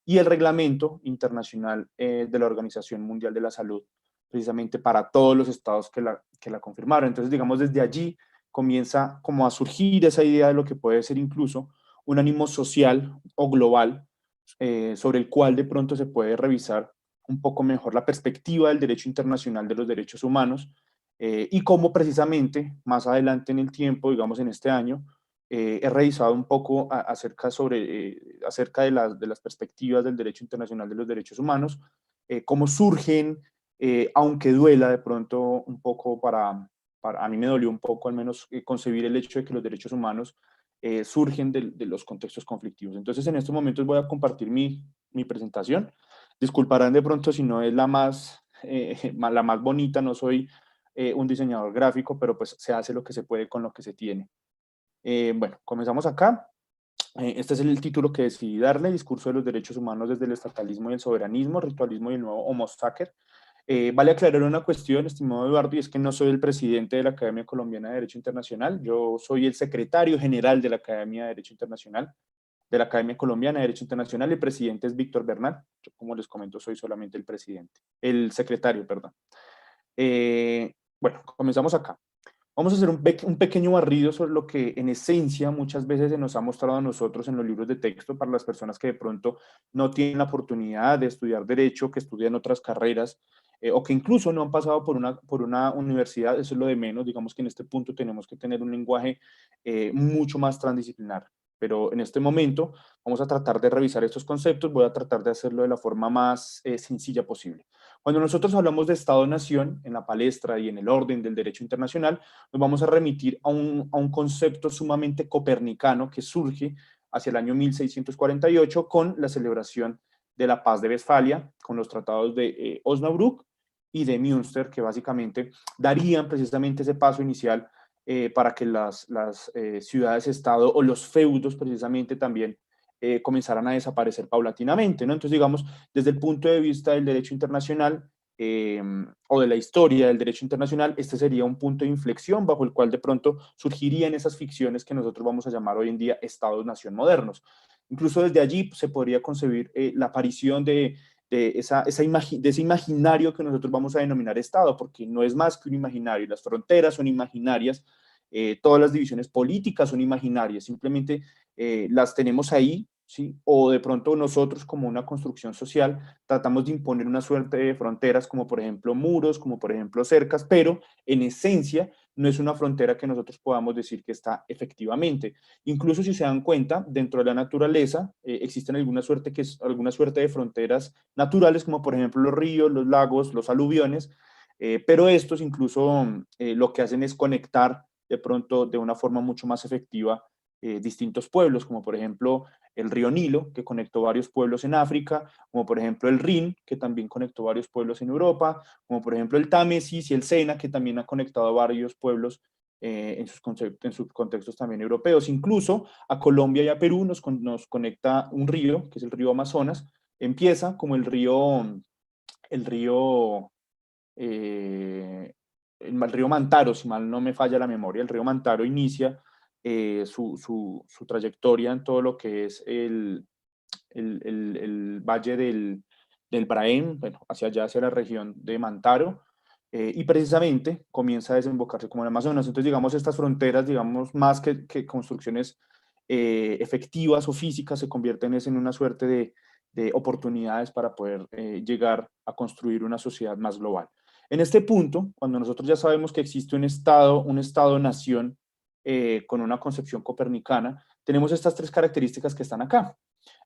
[SPEAKER 5] y el reglamento internacional de la Organización Mundial de la Salud, precisamente para todos los estados que la confirmaron. Entonces, digamos, desde allí comienza como a surgir esa idea de lo que puede ser incluso un ánimo social o global sobre el cual de pronto se puede revisar un poco mejor la perspectiva del derecho internacional de los derechos humanos y cómo precisamente más adelante en el tiempo, digamos en este año, he revisado un poco acerca de las perspectivas del derecho internacional de los derechos humanos, cómo surgen, aunque duela de pronto un poco a mí me dolió un poco al menos concebir el hecho de que los derechos humanos surgen de los contextos conflictivos. Entonces en estos momentos voy a compartir mi presentación. Disculparán de pronto si no es la más bonita, no soy un diseñador gráfico, pero pues se hace lo que se puede con lo que se tiene. Bueno, comenzamos acá. Este es el título que decidí darle: Discurso de los derechos humanos desde el estatalismo y el soberanismo, ritualismo y el nuevo Homo Sacer. Vale aclarar una cuestión, estimado Eduardo, y es que no soy el presidente de la Academia Colombiana de Derecho Internacional, yo soy el secretario general de la Academia de Derecho Internacional, de la Academia Colombiana de Derecho Internacional. El presidente es Víctor Bernal, yo, como les comento, soy solamente el secretario, perdón. Bueno, comenzamos acá. Vamos a hacer un pequeño barrido sobre lo que en esencia muchas veces se nos ha mostrado a nosotros en los libros de texto para las personas que de pronto no tienen la oportunidad de estudiar derecho, que estudian otras carreras o que incluso no han pasado por una universidad. Eso es lo de menos. Digamos que en este punto tenemos que tener un lenguaje mucho más transdisciplinar. Pero en este momento vamos a tratar de revisar estos conceptos. Voy a tratar de hacerlo de la forma más sencilla posible. Cuando nosotros hablamos de Estado-Nación en la palestra y en el orden del derecho internacional, nos vamos a remitir a un concepto sumamente copernicano que surge hacia el año 1648 con la celebración de la Paz de Westfalia, con los tratados de Osnabrück y de Münster, que básicamente darían precisamente ese paso inicial para que las ciudades-estado o los feudos precisamente también comenzaran a desaparecer paulatinamente, ¿no? Entonces, digamos, desde el punto de vista del derecho internacional o de la historia del derecho internacional, este sería un punto de inflexión bajo el cual de pronto surgirían esas ficciones que nosotros vamos a llamar hoy en día estados-nación modernos. Incluso desde allí se podría concebir la aparición de ese imaginario que nosotros vamos a denominar Estado, porque no es más que un imaginario. Las fronteras son imaginarias, todas las divisiones políticas son imaginarias, simplemente las tenemos ahí, ¿sí? O de pronto nosotros como una construcción social tratamos de imponer una suerte de fronteras como por ejemplo muros, como por ejemplo cercas, pero en esencia no es una frontera que nosotros podamos decir que está efectivamente. Incluso si se dan cuenta, dentro de la naturaleza existen alguna suerte de fronteras naturales como por ejemplo los ríos, los lagos, los aluviones, pero estos incluso lo que hacen es conectar de pronto de una forma mucho más efectiva distintos pueblos, como por ejemplo el río Nilo, que conectó varios pueblos en África, como por ejemplo el Rin, que también conectó varios pueblos en Europa, como por ejemplo el Támesis y el Sena, que también ha conectado varios pueblos en sus contextos también europeos. Incluso a Colombia y a Perú nos conecta un río, que es el río Amazonas. Empieza como el río Mantaro, si mal no me falla la memoria. El río Mantaro inicia su trayectoria en todo lo que es el valle del Braén, bueno, hacia allá, hacia la región de Mantaro, y precisamente comienza a desembocarse como el Amazonas. Entonces, digamos, estas fronteras, digamos, más que construcciones efectivas o físicas, se convierten en una suerte de oportunidades para poder llegar a construir una sociedad más global. En este punto, cuando nosotros ya sabemos que existe un Estado-nación con una concepción copernicana, tenemos estas tres características que están acá.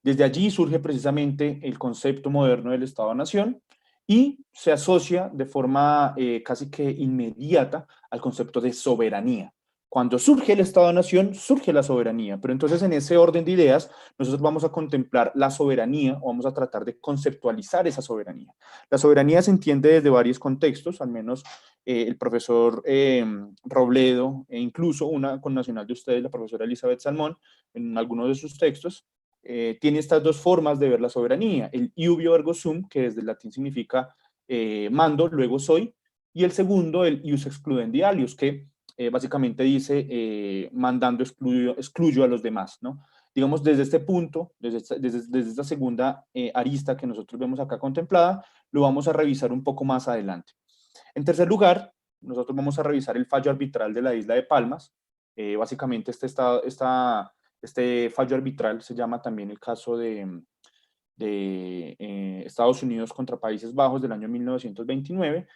[SPEAKER 5] Desde allí surge precisamente el concepto moderno del Estado-nación y se asocia de forma casi que inmediata al concepto de soberanía. Cuando surge el Estado-nación, surge la soberanía, pero entonces en ese orden de ideas nosotros vamos a contemplar la soberanía o vamos a tratar de conceptualizar esa soberanía. La soberanía se entiende desde varios contextos, al menos el profesor Robledo e incluso una connacional de ustedes, la profesora Elizabeth Salmón, en algunos de sus textos, tiene estas dos formas de ver la soberanía, el iubio ergo sum, que desde el latín significa mando, luego soy, y el segundo, el ius excludendi alius, que básicamente dice mandando excluyo a los demás, ¿no? Digamos, desde este punto, desde esta segunda arista que nosotros vemos acá contemplada, lo vamos a revisar un poco más adelante. En tercer lugar, nosotros vamos a revisar el fallo arbitral de la isla de Palmas. Básicamente este fallo arbitral se llama también el caso de Estados Unidos contra Países Bajos del año 1929,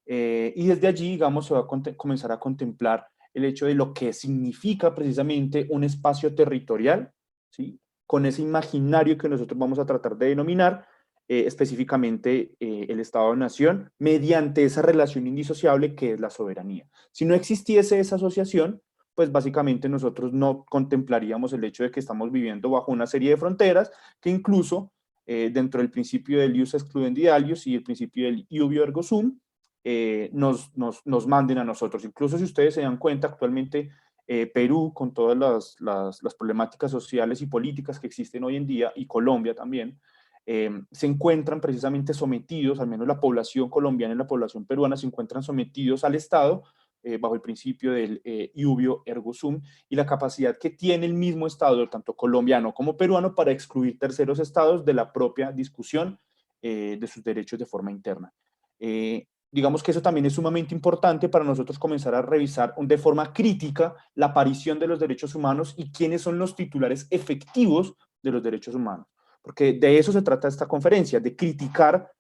[SPEAKER 5] y desde allí, digamos, se va a comenzar a contemplar el hecho de lo que significa precisamente un espacio territorial, ¿sí? Con ese imaginario que nosotros vamos a tratar de denominar específicamente el Estado-Nación, mediante esa relación indisociable que es la soberanía. Si no existiese esa asociación, pues básicamente nosotros no contemplaríamos el hecho de que estamos viviendo bajo una serie de fronteras que incluso dentro del principio del ius excludendi alius y el principio del iubio ergo sum, nos manden a nosotros. Incluso si ustedes se dan cuenta, actualmente Perú, con todas las problemáticas sociales y políticas que existen hoy en día, y Colombia también, se encuentran precisamente sometidos, al menos la población colombiana y la población peruana se encuentran sometidos al Estado bajo el principio del iubio ergo sum y la capacidad que tiene el mismo Estado, tanto colombiano como peruano, para excluir terceros estados de la propia discusión de sus derechos de forma interna. Digamos que eso también es sumamente importante para nosotros comenzar a revisar de forma crítica la aparición de los derechos humanos y quiénes son los titulares efectivos de los derechos humanos. Porque de eso se trata esta conferencia, de criticar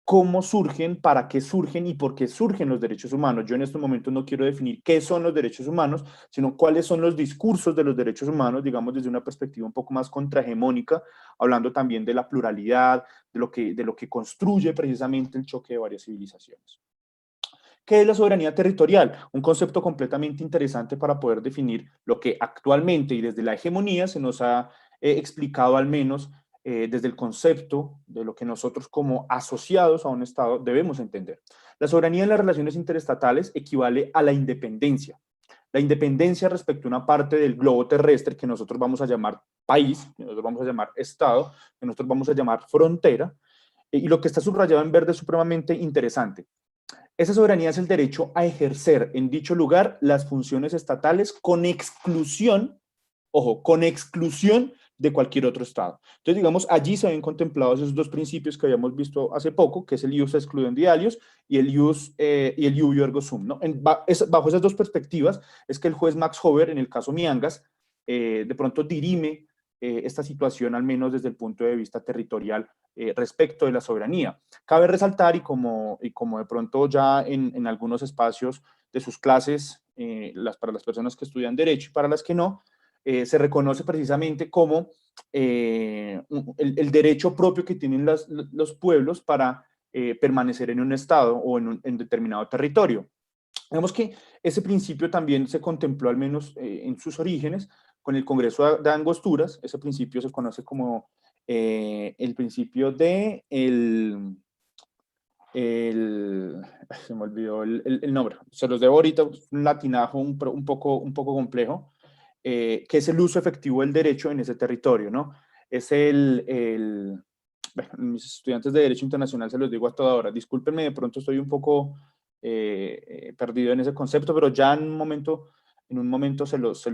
[SPEAKER 5] cómo surgen, para qué surgen y por qué surgen los derechos humanos. Yo en estos momentos no quiero definir qué son los derechos humanos, sino cuáles son los discursos de los derechos humanos, digamos desde una perspectiva un poco más contrahegemónica, hablando también de la pluralidad, de lo que construye precisamente el choque de varias civilizaciones. ¿Qué es la soberanía territorial? Un concepto completamente interesante para poder definir lo que actualmente y desde la hegemonía se nos ha explicado al menos desde el concepto de lo que nosotros como asociados a un Estado debemos entender. La soberanía en las relaciones interestatales equivale a la independencia. La independencia respecto a una parte del globo terrestre que nosotros vamos a llamar país, que nosotros vamos a llamar Estado, que nosotros vamos a llamar frontera, y lo que está subrayado en verde es supremamente interesante. Esa soberanía es el derecho a ejercer en dicho lugar las funciones estatales con exclusión, ojo, con exclusión de cualquier otro Estado. Entonces, digamos, allí se ven contemplados esos dos principios que habíamos visto hace poco, que es el ius excludendi alius y el iubio ergo sum, ¿no? Bajo esas dos perspectivas es que el juez Max Hover, en el caso Miangas, de pronto dirime esta situación, al menos desde el punto de vista territorial, respecto de la soberanía. Cabe resaltar, y como de pronto ya en algunos espacios de sus clases, para las personas que estudian Derecho y para las que no, se reconoce precisamente como el derecho propio que tienen los pueblos para permanecer en un estado o en determinado territorio. Vemos que ese principio también se contempló, al menos en sus orígenes, con el Congreso de Angosturas. Ese principio se conoce como el principio de se me olvidó el nombre, se los debo ahorita, un latinajo un poco complejo, que es el uso efectivo del derecho en ese territorio, ¿no? Es bueno, mis estudiantes de Derecho Internacional se los digo a toda hora, discúlpenme, de pronto estoy un poco perdido en ese concepto, pero ya en un momento se los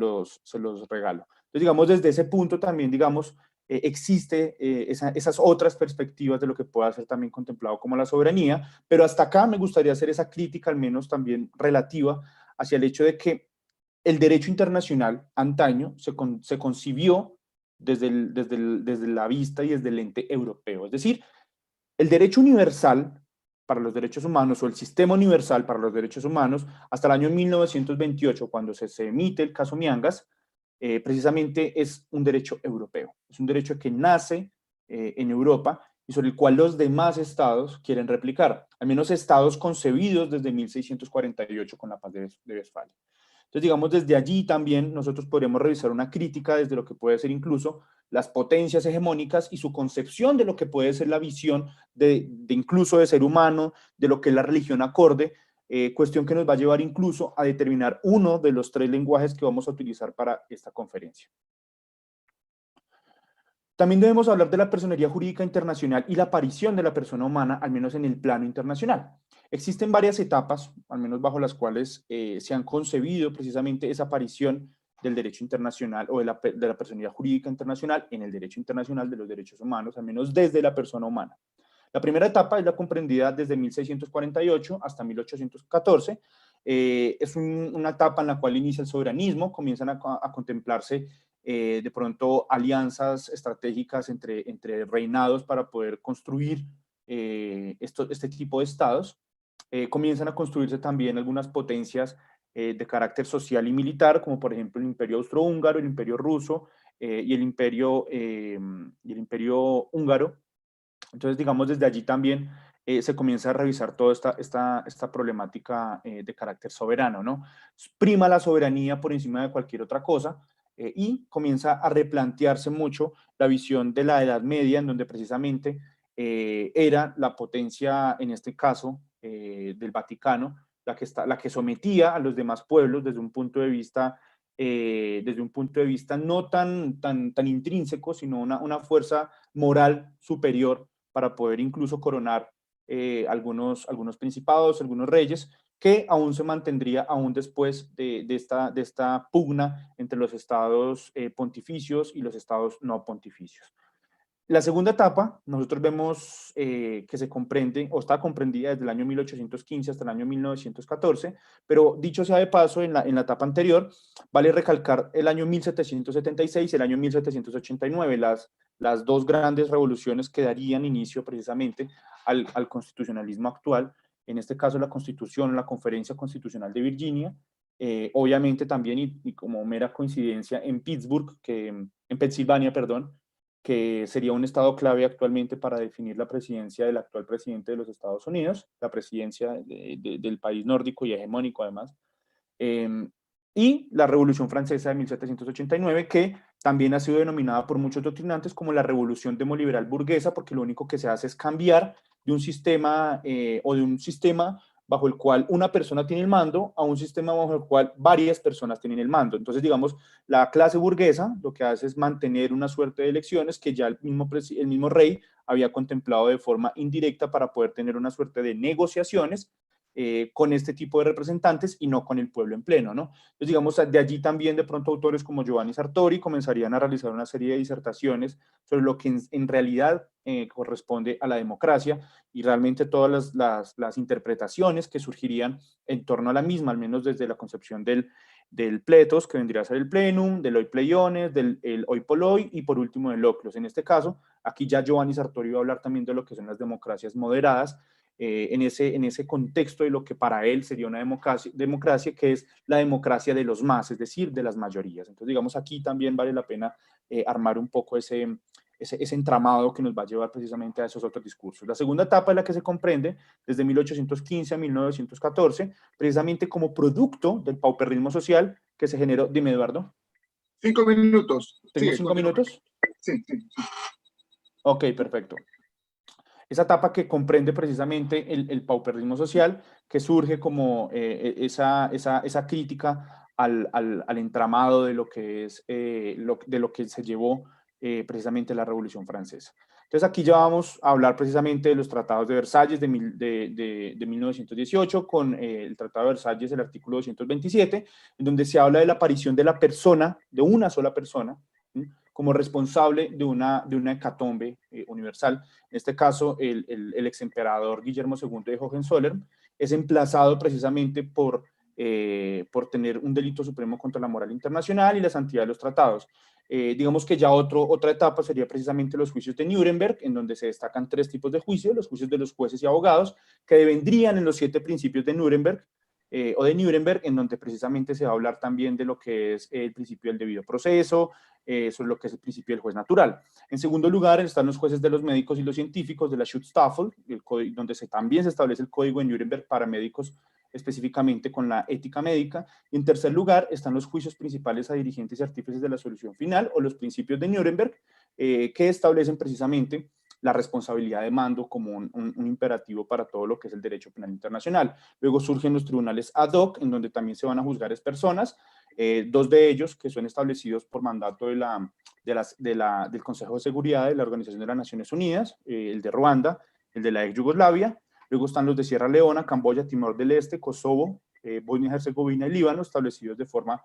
[SPEAKER 5] regalo. Entonces, digamos, desde ese punto también, digamos, existe esas otras perspectivas de lo que pueda ser también contemplado como la soberanía, pero hasta acá me gustaría hacer esa crítica, al menos también relativa, hacia el hecho de que el derecho internacional antaño se concibió desde la vista y desde el ente europeo. Es decir, el derecho universal para los derechos humanos o el sistema universal para los derechos humanos hasta el año 1928, cuando se emite el caso Miangas, precisamente es un derecho europeo. Es un derecho que nace en Europa y sobre el cual los demás estados quieren replicar, al menos estados concebidos desde 1648 con la paz de Westfalia. Entonces, digamos, desde allí también nosotros podríamos revisar una crítica desde lo que puede ser incluso las potencias hegemónicas y su concepción de lo que puede ser la visión de incluso de ser humano, de lo que es la religión acorde, cuestión que nos va a llevar incluso a determinar uno de los 3 lenguajes que vamos a utilizar para esta conferencia. También debemos hablar de la personería jurídica internacional y la aparición de la persona humana, al menos en el plano internacional. Existen varias etapas, al menos bajo las cuales se han concebido precisamente esa aparición del derecho internacional o de la personería jurídica internacional en el derecho internacional de los derechos humanos, al menos desde la persona humana. La primera etapa es la comprendida desde 1648 hasta 1814. Es una etapa en la cual inicia el soberanismo, comienzan a contemplarse de pronto alianzas estratégicas entre reinados para poder construir este tipo de estados. Comienzan a construirse también algunas potencias de carácter social y militar, como por ejemplo el Imperio Austrohúngaro, el Imperio Ruso y el Imperio Húngaro. Entonces, digamos, desde allí también se comienza a revisar toda esta problemática de carácter soberano, ¿no? Prima la soberanía por encima de cualquier otra cosa y comienza a replantearse mucho la visión de la Edad Media, en donde precisamente era la potencia, en este caso, del Vaticano, la que sometía a los demás pueblos desde un punto de vista no tan intrínseco, sino una fuerza moral superior para poder incluso coronar algunos principados, algunos reyes, que aún se mantendría aún después de esta pugna entre los estados pontificios y los estados no pontificios. La segunda etapa, nosotros vemos que se comprende o está comprendida desde el año 1815 hasta el año 1914, pero dicho sea de paso, en la etapa anterior, vale recalcar el año 1776 y el año 1789, las 2 grandes revoluciones que darían inicio precisamente al constitucionalismo actual, en este caso la Constitución, la Conferencia Constitucional de Virginia, obviamente también, y como mera coincidencia, en Pensilvania, perdón, que sería un estado clave actualmente para definir la presidencia del actual presidente de los Estados Unidos, la presidencia del país nórdico y hegemónico además, y la Revolución Francesa de 1789, que también ha sido denominada por muchos doctrinantes como la Revolución demoliberal burguesa, porque lo único que se hace es cambiar de un sistema bajo el cual una persona tiene el mando a un sistema bajo el cual varias personas tienen el mando. Entonces, digamos, la clase burguesa lo que hace es mantener una suerte de elecciones que ya el mismo rey había contemplado de forma indirecta para poder tener una suerte de negociaciones con este tipo de representantes y no con el pueblo en pleno, ¿no? Entonces, digamos, de allí también de pronto autores como Giovanni Sartori comenzarían a realizar una serie de disertaciones sobre lo que en realidad corresponde a la democracia y realmente todas las interpretaciones que surgirían en torno a la misma, al menos desde la concepción del pletos, que vendría a ser el plenum, del oi pleiones, del oi polloi y por último del loclos. En este caso, aquí ya Giovanni Sartori va a hablar también de lo que son las democracias moderadas, en ese contexto de lo que para él sería una democracia que es la democracia de los más, es decir, de las mayorías. Entonces, digamos, aquí también vale la pena armar un poco ese entramado que nos va a llevar precisamente a esos otros discursos. La segunda etapa es la que se comprende desde 1815 a 1914, precisamente como producto del pauperrismo social que se generó. Dime, Eduardo.
[SPEAKER 1] 5 minutos.
[SPEAKER 5] ¿Tengo 5 minutos?
[SPEAKER 1] Sí.
[SPEAKER 5] Ok, perfecto. Esa etapa que comprende precisamente el pauperismo social, que surge como esa crítica al entramado de lo que es de lo que se llevó precisamente la Revolución Francesa. Entonces aquí ya vamos a hablar precisamente de los tratados de Versalles de 1918, con el Tratado de Versalles, el artículo 227, en donde se habla de la aparición de la persona, de una sola persona, ¿sí?, como responsable de una hecatombe universal. En este caso, el ex emperador Guillermo II de Hohenzollern es emplazado precisamente por tener un delito supremo contra la moral internacional y la santidad de los tratados. Digamos que ya otra etapa sería precisamente los juicios de Nuremberg, en donde se destacan 3 tipos de juicios: los juicios de los jueces y abogados, que devendrían en los 7 principios de Nuremberg, en donde precisamente se va a hablar también de lo que es el principio del debido proceso, sobre lo que es el principio del juez natural. En segundo lugar están los jueces de los médicos y los científicos, de la Schutzstaffel, donde también se establece el código de Nuremberg para médicos, específicamente con la ética médica. Y en tercer lugar están los juicios principales a dirigentes y artífices de la solución final, o los principios de Nuremberg, que establecen precisamente la responsabilidad de mando como un imperativo para todo lo que es el derecho penal internacional. Luego surgen los tribunales ad hoc, en donde también se van a juzgar personas, 2 de ellos que son establecidos por mandato del Consejo de Seguridad de la Organización de las Naciones Unidas, el de Ruanda, el de la ex Yugoslavia. Luego están los de Sierra Leona, Camboya, Timor del Este, Kosovo, Bosnia y Herzegovina y Líbano, establecidos de forma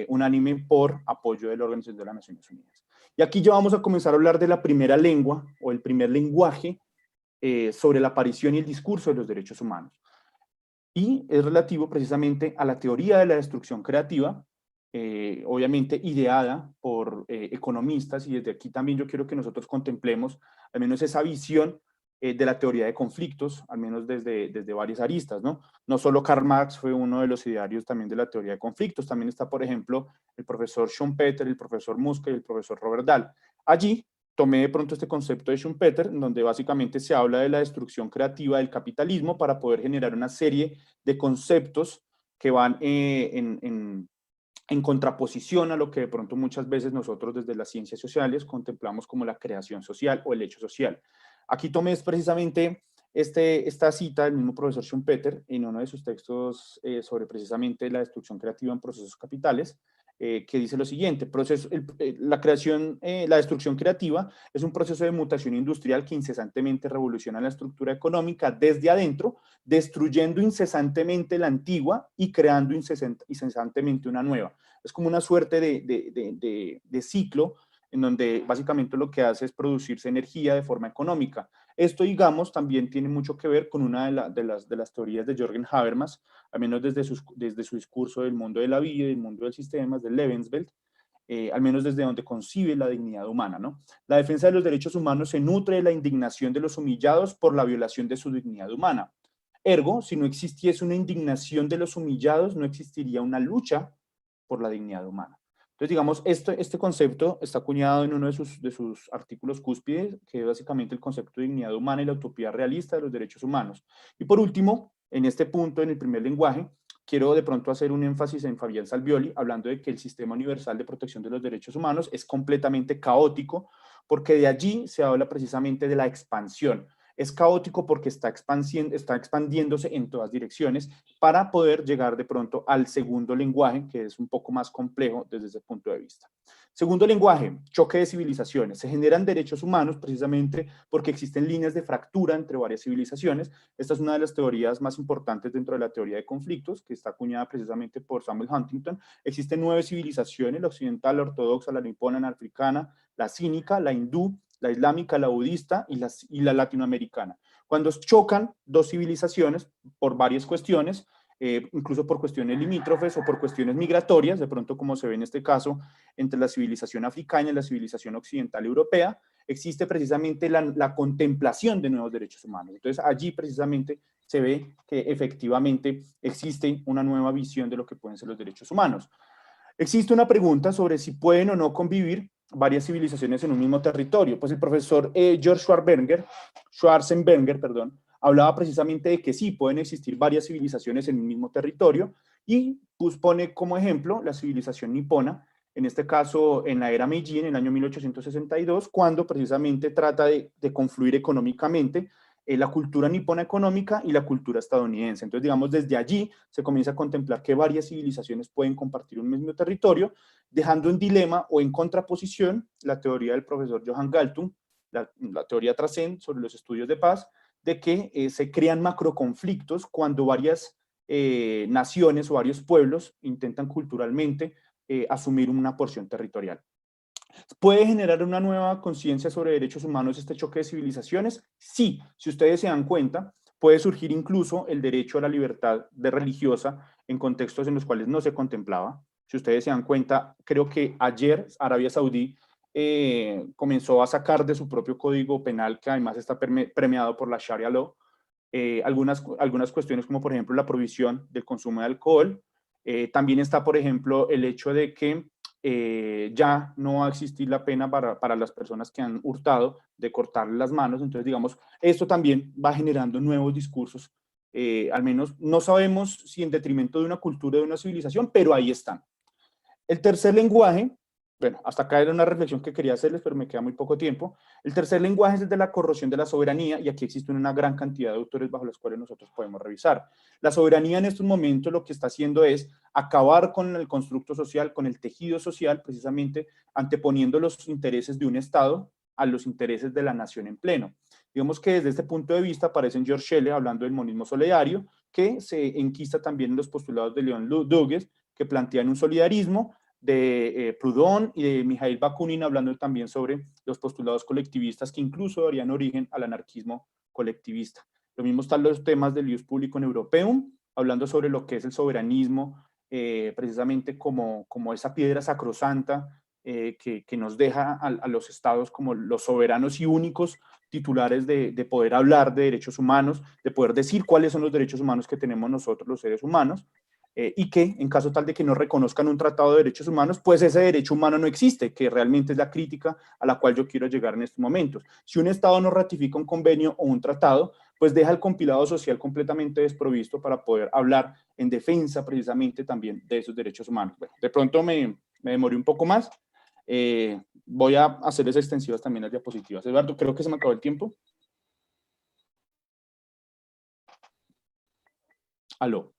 [SPEAKER 5] unánime por apoyo de la Organización de las Naciones Unidas. Y aquí ya vamos a comenzar a hablar de la primera lengua o el primer lenguaje sobre la aparición y el discurso de los derechos humanos. Y es relativo precisamente a la teoría de la destrucción creativa, obviamente ideada por economistas, y desde aquí también yo quiero que nosotros contemplemos al menos esa visión de la teoría de conflictos, al menos desde varias aristas, ¿no? No solo Karl Marx fue uno de los idearios también de la teoría de conflictos, también está, por ejemplo, el profesor Schumpeter, el profesor Muske y el profesor Robert Dahl. Allí tomé de pronto este concepto de Schumpeter, en donde básicamente se habla de la destrucción creativa del capitalismo para poder generar una serie de conceptos que van en contraposición a lo que de pronto muchas veces nosotros desde las ciencias sociales contemplamos como la creación social o el hecho social. Aquí tomé precisamente esta cita del mismo profesor Schumpeter en uno de sus textos sobre precisamente la destrucción creativa en procesos capitales, que dice lo siguiente: la destrucción creativa es un proceso de mutación industrial que incesantemente revoluciona la estructura económica desde adentro, destruyendo incesantemente la antigua y creando incesantemente una nueva. Es como una suerte de ciclo en donde básicamente lo que hace es producirse energía de forma económica. Esto, digamos, también tiene mucho que ver con una de las teorías de Jürgen Habermas, al menos desde su discurso del mundo de la vida y del mundo del sistema, del Lebenswelt, al menos desde donde concibe la dignidad humana, ¿no? La defensa de los derechos humanos se nutre de la indignación de los humillados por la violación de su dignidad humana. Ergo, si no existiese una indignación de los humillados, no existiría una lucha por la dignidad humana. Entonces, digamos, este concepto está acuñado en uno de sus artículos cúspides, que es básicamente el concepto de dignidad humana y la utopía realista de los derechos humanos. Y por último, en este punto, en el primer lenguaje, quiero de pronto hacer un énfasis en Fabián Salvioli, hablando de que el sistema universal de protección de los derechos humanos es completamente caótico, porque de allí se habla precisamente de la expansión. Es caótico porque está expandiéndose en todas direcciones para poder llegar de pronto al segundo lenguaje, que es un poco más complejo desde ese punto de vista. Segundo lenguaje, choque de civilizaciones. Se generan derechos humanos precisamente porque existen líneas de fractura entre varias civilizaciones. Esta es una de las teorías más importantes dentro de la teoría de conflictos, que está acuñada precisamente por Samuel Huntington. Existen 9 civilizaciones: la occidental, la ortodoxa, la nipona, la africana, la cínica, la hindú, la islámica, la budista y la latinoamericana. Cuando chocan 2 civilizaciones por varias cuestiones, incluso por cuestiones limítrofes o por cuestiones migratorias, de pronto como se ve en este caso entre la civilización africana y la civilización occidental europea, existe precisamente la contemplación de nuevos derechos humanos. Entonces allí precisamente se ve que efectivamente existe una nueva visión de lo que pueden ser los derechos humanos. Existe una pregunta sobre si pueden o no convivir varias civilizaciones en un mismo territorio. Pues el profesor George Schwarzenberger, hablaba precisamente de que sí, pueden existir varias civilizaciones en un mismo territorio, y pues pone como ejemplo la civilización nipona, en este caso en la era Meiji, en el año 1862, cuando precisamente trata de confluir económicamente la cultura nipona económica y la cultura estadounidense. Entonces, digamos, desde allí se comienza a contemplar que varias civilizaciones pueden compartir un mismo territorio, dejando en dilema o en contraposición la teoría del profesor Johann Galtung, la teoría Trascend sobre los estudios de paz, de que se crean macroconflictos cuando varias naciones o varios pueblos intentan culturalmente asumir una porción territorial. ¿Puede generar una nueva conciencia sobre derechos humanos este choque de civilizaciones? Sí, si ustedes se dan cuenta, puede surgir incluso el derecho a la libertad religiosa en contextos en los cuales no se contemplaba. Si ustedes se dan cuenta, creo que ayer Arabia Saudí comenzó a sacar de su propio código penal, que además está premiado por la Sharia Law, algunas cuestiones como por ejemplo la prohibición del consumo de alcohol. También está, por ejemplo, el hecho de que ya no va a existir la pena para las personas que han hurtado de cortarle las manos. Entonces, digamos, esto también va generando nuevos discursos. Al menos no sabemos si en detrimento de una cultura, de una civilización, pero ahí están. El tercer lenguaje, bueno, hasta acá era una reflexión que quería hacerles, pero me queda muy poco tiempo. El tercer lenguaje es el de la corrosión de la soberanía, y aquí existe una gran cantidad de autores bajo los cuales nosotros podemos revisar. La soberanía en estos momentos lo que está haciendo es acabar con el constructo social, con el tejido social, precisamente anteponiendo los intereses de un Estado a los intereses de la nación en pleno. Digamos que desde este punto de vista aparece en George Shelley hablando del monismo solidario, que se enquista también en los postulados de Leon Dugues, que plantean un solidarismo, de Proudhon y de Mikhail Bakunin, hablando también sobre los postulados colectivistas que incluso darían origen al anarquismo colectivista. Lo mismo están los temas del Ius Publicum Europeum, hablando sobre lo que es el soberanismo, precisamente como esa piedra sacrosanta que nos deja a los estados como los soberanos y únicos titulares de poder hablar de derechos humanos, de poder decir cuáles son los derechos humanos que tenemos nosotros los seres humanos, y que en caso tal de que no reconozcan un tratado de derechos humanos, pues ese derecho humano no existe, que realmente es la crítica a la cual yo quiero llegar en estos momentos. Si un Estado no ratifica un convenio o un tratado, pues deja el compilado social completamente desprovisto para poder hablar en defensa precisamente también de esos derechos humanos. Bueno, de pronto me demoré un poco más. Voy a hacerles extensivas también las diapositivas. Eduardo, creo que se me acabó el tiempo. Aló.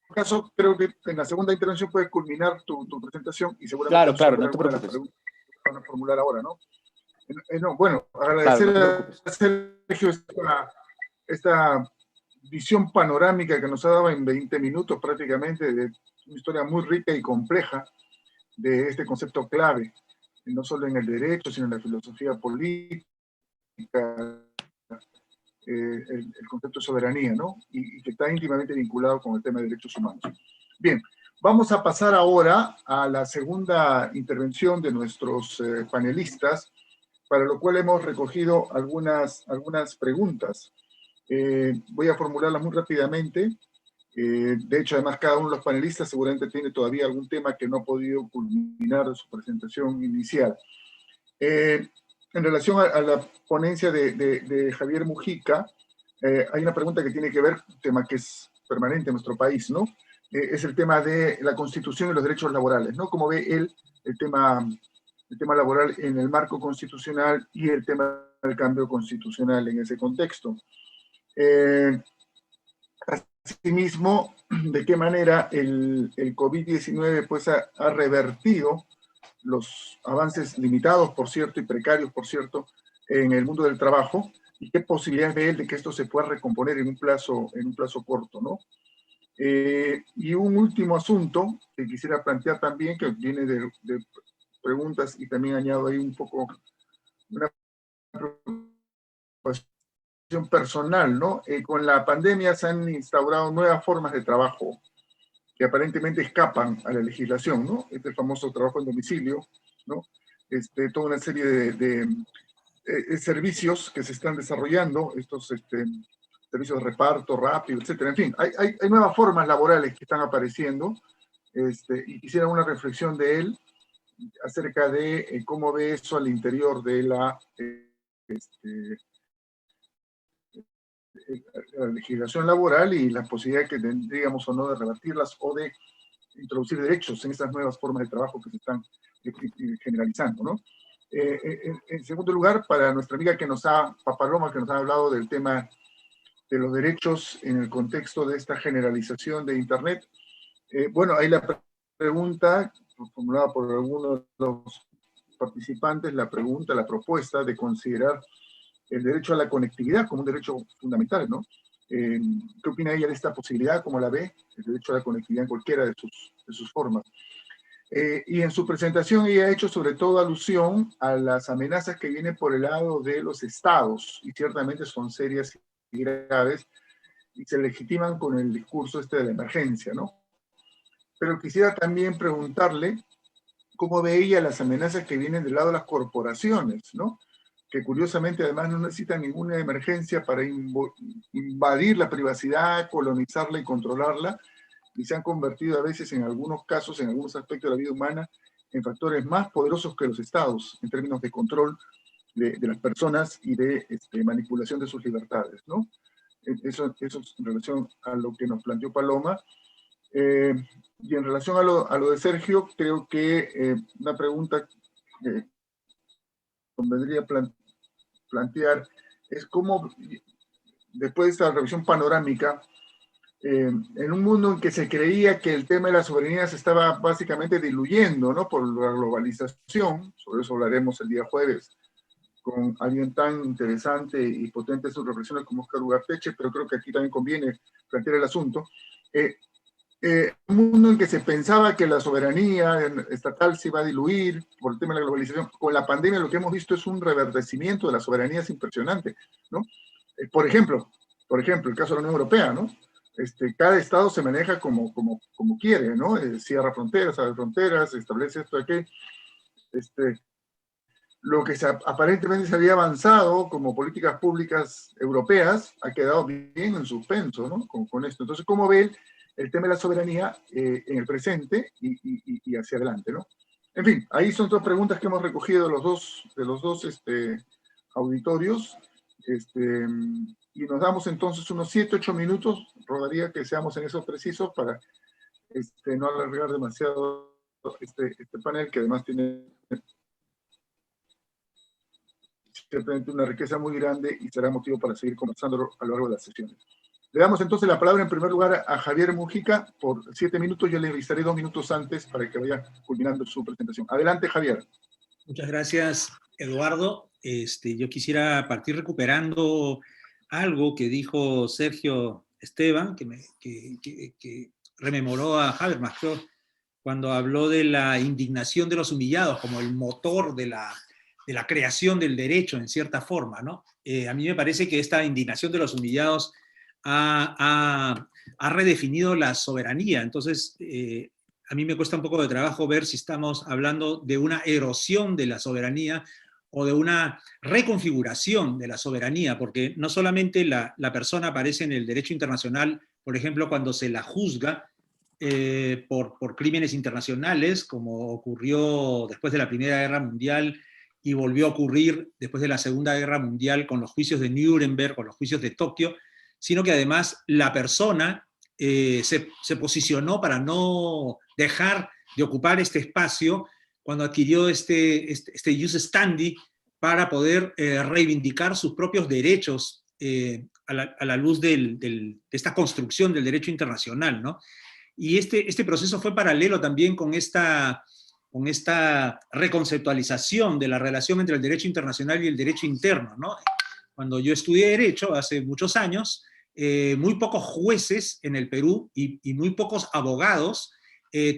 [SPEAKER 1] En caso, creo que en la segunda intervención puedes culminar tu presentación y seguramente
[SPEAKER 5] Claro, no te
[SPEAKER 1] alguna de las
[SPEAKER 5] preocupes.
[SPEAKER 1] preguntas que van a formular ahora, ¿no? No, bueno,
[SPEAKER 5] Claro,
[SPEAKER 1] agradecer
[SPEAKER 5] no te preocupes.
[SPEAKER 1] a Sergio esta visión panorámica que nos ha dado en 20 minutos prácticamente, de una historia muy rica y compleja de este concepto clave, no solo en el derecho, sino en la filosofía política, el concepto de soberanía, ¿no? Y que está íntimamente vinculado con el tema de derechos humanos. Bien, vamos a pasar ahora a la segunda intervención de nuestros panelistas, para lo cual hemos recogido algunas preguntas. Voy a formularlas muy rápidamente. De hecho, además, cada uno de los panelistas seguramente tiene todavía algún tema que no ha podido culminar de su presentación inicial. En relación a la ponencia de Javier Mujica, hay una pregunta que tiene que ver, un tema que es permanente en nuestro país, ¿no? Es el tema de la Constitución y los derechos laborales, ¿no? ¿Cómo ve él el tema laboral en el marco constitucional y el tema del cambio constitucional en ese contexto? Asimismo, de qué manera el COVID-19 pues, ha revertido los avances limitados, por cierto, y precarios, por cierto, en el mundo del trabajo, y qué posibilidades ve él de que esto se pueda recomponer en un plazo corto, ¿no? Y un último asunto que quisiera plantear también, que viene de preguntas, y también añado ahí un poco una preocupación personal, ¿no? Con la pandemia se han instaurado nuevas formas de trabajo que aparentemente escapan a la legislación, ¿no? Este famoso trabajo en domicilio, ¿no? Toda una serie de servicios que se están desarrollando, estos servicios de reparto rápido, etcétera. En fin, hay nuevas formas laborales que están apareciendo, y quisiera una reflexión de él acerca de cómo ve eso al interior de la legislación laboral y las posibilidades que tendríamos o no de revertirlas o de introducir derechos en estas nuevas formas de trabajo que se están generalizando, ¿no? En segundo lugar, para nuestra amiga Papaloma, que nos ha hablado del tema de los derechos en el contexto de esta generalización de Internet, bueno, ahí la pregunta, formulada por algunos de los participantes, la propuesta de considerar el derecho a la conectividad como un derecho fundamental, ¿no? ¿Qué opina ella de esta posibilidad? ¿Cómo la ve? El derecho a la conectividad en cualquiera de sus formas. Y en su presentación ella ha hecho sobre todo alusión a las amenazas que vienen por el lado de los estados, y ciertamente son serias y graves, y se legitiman con el discurso de la emergencia, ¿no? pero quisiera también preguntarle cómo veía las amenazas que vienen del lado de las corporaciones, ¿no? Que curiosamente además no necesitan ninguna emergencia para invadir la privacidad, colonizarla y controlarla, y se han convertido a veces en algunos casos, en algunos aspectos de la vida humana, en factores más poderosos que los estados en términos de control de las personas y de manipulación de sus libertades, ¿no? Eso en relación a lo que nos planteó Paloma. Y en relación a lo de Sergio, creo que una pregunta que convendría plantear es cómo, después de esta revisión panorámica, en un mundo en que se creía que el tema de la soberanía se estaba básicamente diluyendo, ¿no? Por la globalización, sobre eso hablaremos el día jueves, con alguien tan interesante y potente en sus reflexiones como Óscar Ugarteche, pero creo que aquí también conviene plantear el asunto. Un mundo en que se pensaba que la soberanía estatal se iba a diluir por el tema de la globalización. Con la pandemia lo que hemos visto es un reverdecimiento de la soberanía, es impresionante, ¿no? Por ejemplo, el caso de la Unión Europea, ¿no? Cada estado se maneja como quiere, ¿no? Cierra fronteras, abre fronteras, establece esto, aquello. Lo que aparentemente se había avanzado como políticas públicas europeas ha quedado bien en suspenso, ¿no? Con esto. Entonces, ¿cómo ve el tema de la soberanía en el presente y hacia adelante, ¿no? En fin, ahí son dos preguntas que hemos recogido de los dos auditorios. Y nos damos entonces unos 7, 8 minutos, rodaría que seamos en esos precisos para no alargar demasiado este panel, que además tiene ciertamente una riqueza muy grande y será motivo para seguir conversando a lo largo de las sesiones. Le damos entonces la palabra en primer lugar a Javier Mujica por 7 minutos. Yo le avisaré 2 minutos antes para que vaya culminando su presentación. Adelante, Javier.
[SPEAKER 2] Muchas gracias, Eduardo. Yo quisiera partir recuperando algo que dijo Sergio Esteban, que rememoró a Habermas cuando habló de la indignación de los humillados como el motor de la creación del derecho, en cierta forma, ¿no? A mí me parece que esta indignación de los humillados ha redefinido la soberanía. Entonces, a mí me cuesta un poco de trabajo ver si estamos hablando de una erosión de la soberanía o de una reconfiguración de la soberanía, porque no solamente la persona aparece en el derecho internacional, por ejemplo, cuando se la juzga por crímenes internacionales, como ocurrió después de la Primera Guerra Mundial y volvió a ocurrir después de la Segunda Guerra Mundial con los juicios de Nuremberg, con los juicios de Tokio, sino que además la persona se posicionó para no dejar de ocupar este espacio cuando adquirió este jus standi para poder reivindicar sus propios derechos a la luz de esta construcción del derecho internacional, ¿no? Y este proceso fue paralelo también con esta reconceptualización de la relación entre el derecho internacional y el derecho interno, ¿no? Cuando yo estudié Derecho hace muchos años, muy pocos jueces en el Perú y muy pocos abogados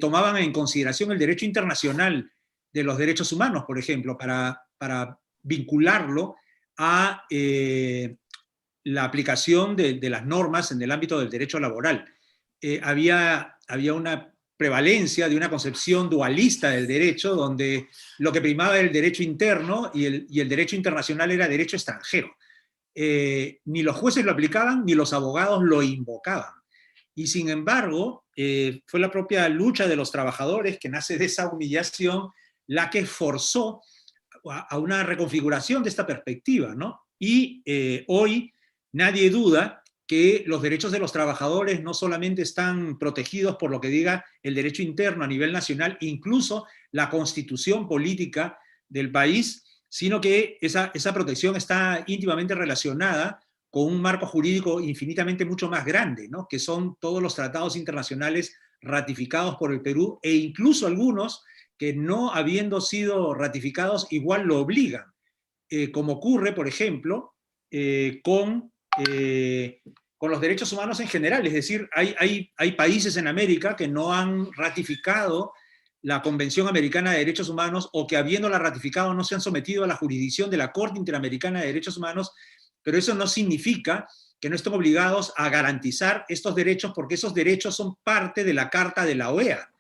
[SPEAKER 2] tomaban en consideración el derecho internacional de los derechos humanos, por ejemplo, para vincularlo a la aplicación de las normas en el ámbito del derecho laboral. Había una prevalencia de una concepción dualista del derecho, donde lo que primaba era el derecho interno y el derecho internacional era derecho extranjero. Ni los jueces lo aplicaban, ni los abogados lo invocaban. Y sin embargo, fue la propia lucha de los trabajadores, que nace de esa humillación, la que forzó a una reconfiguración de esta perspectiva, ¿no? Y hoy nadie duda que los derechos de los trabajadores no solamente están protegidos por lo que diga el derecho interno a nivel nacional, incluso la constitución política del país, sino que esa protección está íntimamente relacionada con un marco jurídico infinitamente mucho más grande, ¿no? Que son todos los tratados internacionales ratificados por el Perú, e incluso algunos que no habiendo sido ratificados igual lo obligan, como ocurre, por ejemplo, con los derechos humanos en general. Es decir, hay países en América que no han ratificado la Convención Americana de Derechos Humanos, o que habiéndola ratificado no se han sometido a la jurisdicción de la Corte Interamericana de Derechos Humanos, pero eso no significa que no estén obligados a garantizar estos derechos, porque esos derechos son parte de la Carta de la OEA.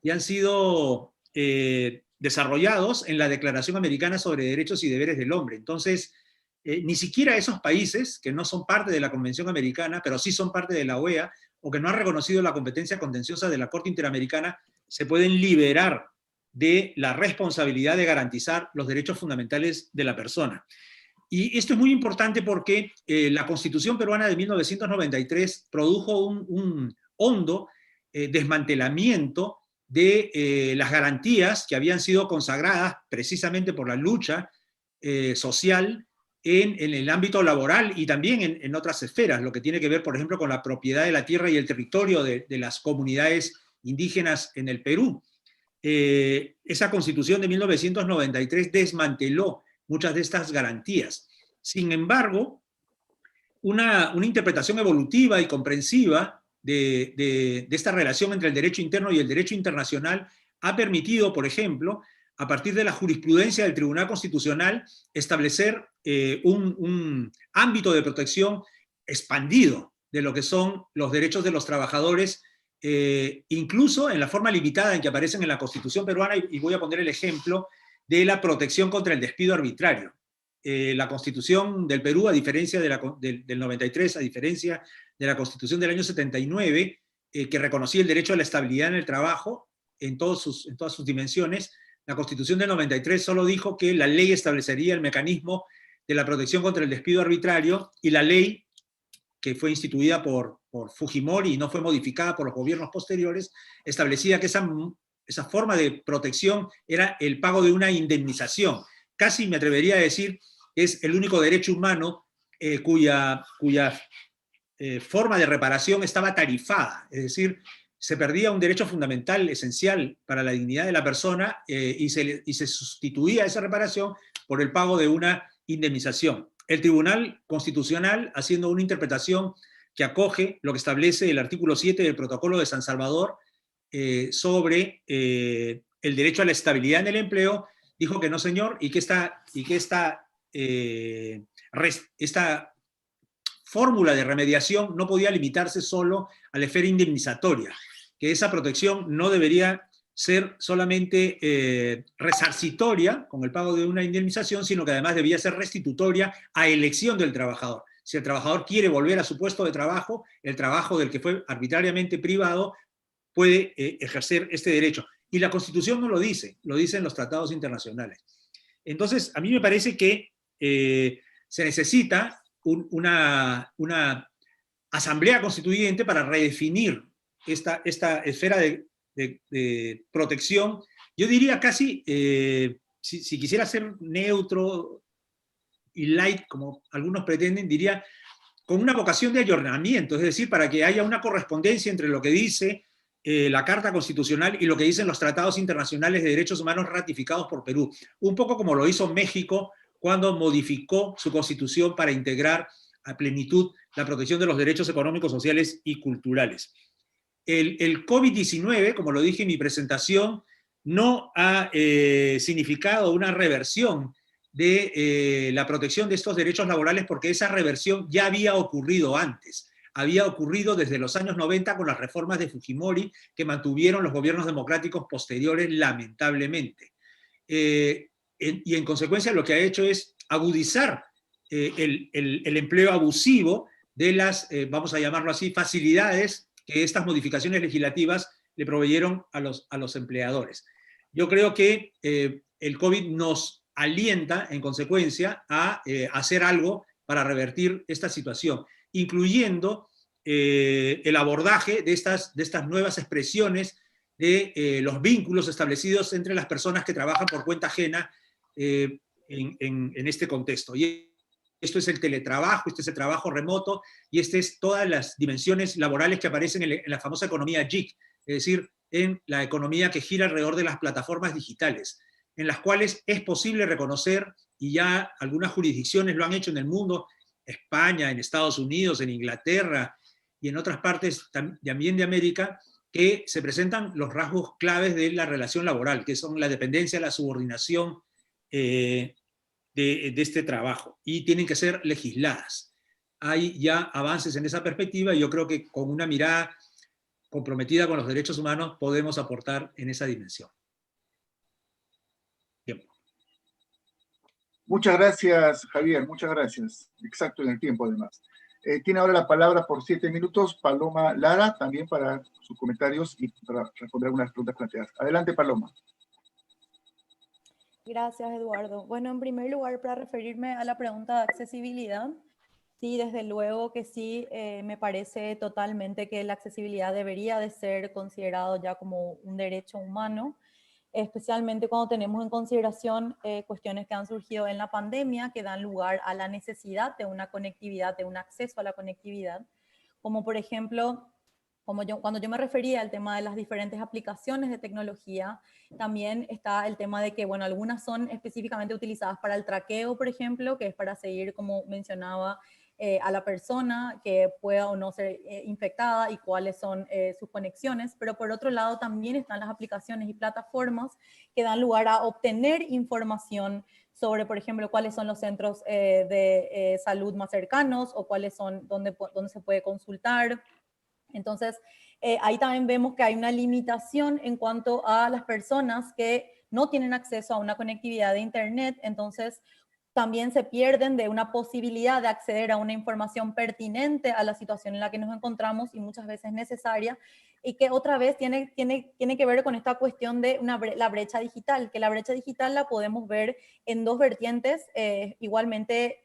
[SPEAKER 2] y han sido desarrollados en la Declaración Americana sobre Derechos y Deberes del Hombre. Entonces, ni siquiera esos países que no son parte de la Convención Americana, pero sí son parte de la OEA, o que no han reconocido la competencia contenciosa de la Corte Interamericana, se pueden liberar de la responsabilidad de garantizar los derechos fundamentales de la persona. Y esto es muy importante porque la Constitución peruana de 1993 produjo un hondo desmantelamiento de las garantías que habían sido consagradas precisamente por la lucha social en el ámbito laboral y también en otras esferas, lo que tiene que ver, por ejemplo, con la propiedad de la tierra y el territorio de las comunidades indígenas en el Perú. Esa Constitución de 1993 desmanteló muchas de estas garantías. Sin embargo, una interpretación evolutiva y comprensiva de esta relación entre el derecho interno y el derecho internacional ha permitido, por ejemplo, a partir de la jurisprudencia del Tribunal Constitucional, establecer un ámbito de protección expandido de lo que son los derechos de los trabajadores, incluso en la forma limitada en que aparecen en la Constitución peruana, y voy a poner el ejemplo de la protección contra el despido arbitrario. La Constitución del Perú, a diferencia del 93, a diferencia de la Constitución del año 79, que reconocía el derecho a la estabilidad en el trabajo en todas sus dimensiones, la Constitución del 93 solo dijo que la ley establecería el mecanismo de la protección contra el despido arbitrario, y la ley, que fue instituida por Fujimori y no fue modificada por los gobiernos posteriores, establecía que esa forma de protección era el pago de una indemnización. Casi me atrevería a decir que es el único derecho humano cuya forma de reparación estaba tarifada, es decir, se perdía un derecho fundamental, esencial para la dignidad de la persona, y se sustituía esa reparación por el pago de una indemnización. El Tribunal Constitucional, haciendo una interpretación que acoge lo que establece el artículo 7 del Protocolo de San Salvador sobre el derecho a la estabilidad en el empleo, dijo que no, señor, y que esta fórmula de remediación no podía limitarse solo a la esfera indemnizatoria, que esa protección no debería ser solamente resarcitoria, con el pago de una indemnización, sino que además debía ser restitutoria a elección del trabajador. Si el trabajador quiere volver a su puesto de trabajo, el trabajo del que fue arbitrariamente privado, puede ejercer este derecho. Y la Constitución no lo dice, lo dicen los tratados internacionales. Entonces, a mí me parece que se necesita una asamblea constituyente para redefinir esta esfera de protección. Yo diría casi, si quisiera ser neutro y light, como algunos pretenden, diría con una vocación de ayornamiento, es decir, para que haya una correspondencia entre lo que dice la Carta Constitucional y lo que dicen los tratados internacionales de derechos humanos ratificados por Perú. Un poco como lo hizo México cuando modificó su constitución para integrar a plenitud la protección de los derechos económicos, sociales y culturales. El COVID-19, como lo dije en mi presentación, no ha significado una reversión de la protección de estos derechos laborales, porque esa reversión ya había ocurrido antes. Había ocurrido desde los años 90 con las reformas de Fujimori que mantuvieron los gobiernos democráticos posteriores, lamentablemente. Y en consecuencia lo que ha hecho es agudizar el empleo abusivo de las, vamos a llamarlo así, facilidades que estas modificaciones legislativas le proveyeron a los empleadores. Yo creo que el COVID nos alienta, en consecuencia, a hacer algo para revertir esta situación, incluyendo el abordaje de estas nuevas expresiones de los vínculos establecidos entre las personas que trabajan por cuenta ajena en este contexto. Y esto es el teletrabajo, este es el trabajo remoto, y este es todas las dimensiones laborales que aparecen en la famosa economía GIG, es decir, en la economía que gira alrededor de las plataformas digitales, en las cuales es posible reconocer, y ya algunas jurisdicciones lo han hecho en el mundo, España, en Estados Unidos, en Inglaterra y en otras partes también de América, que se presentan los rasgos claves de la relación laboral, que son la dependencia, la subordinación de este trabajo, y tienen que ser legisladas. Hay ya avances en esa perspectiva, y yo creo que con una mirada comprometida con los derechos humanos, podemos aportar en esa dimensión. Tiempo.
[SPEAKER 1] Muchas gracias, Javier, muchas gracias. Exacto en el tiempo, además. Tiene ahora la palabra por 7 minutos Paloma Lara, también para sus comentarios y para responder algunas preguntas planteadas. Adelante, Paloma.
[SPEAKER 4] Gracias, Eduardo. Bueno, en primer lugar, para referirme a la pregunta de accesibilidad, sí, desde luego que sí, me parece totalmente que la accesibilidad debería de ser considerado ya como un derecho humano, especialmente cuando tenemos en consideración cuestiones que han surgido en la pandemia, que dan lugar a la necesidad de una conectividad, de un acceso a la conectividad, como por ejemplo, cuando yo me refería al tema de las diferentes aplicaciones de tecnología, también está el tema de que, bueno, algunas son específicamente utilizadas para el traqueo, por ejemplo, que es para seguir, como mencionaba, a la persona que pueda o no ser infectada y cuáles son sus conexiones, pero por otro lado también están las aplicaciones y plataformas que dan lugar a obtener información sobre, por ejemplo, cuáles son los centros de salud más cercanos o cuáles son, dónde se puede consultar. Entonces, ahí también vemos que hay una limitación en cuanto a las personas que no tienen acceso a una conectividad de Internet, entonces también se pierden de una posibilidad de acceder a una información pertinente a la situación en la que nos encontramos y muchas veces necesaria, y que otra vez tiene que ver con esta cuestión de la brecha digital, que la brecha digital la podemos ver en dos vertientes igualmente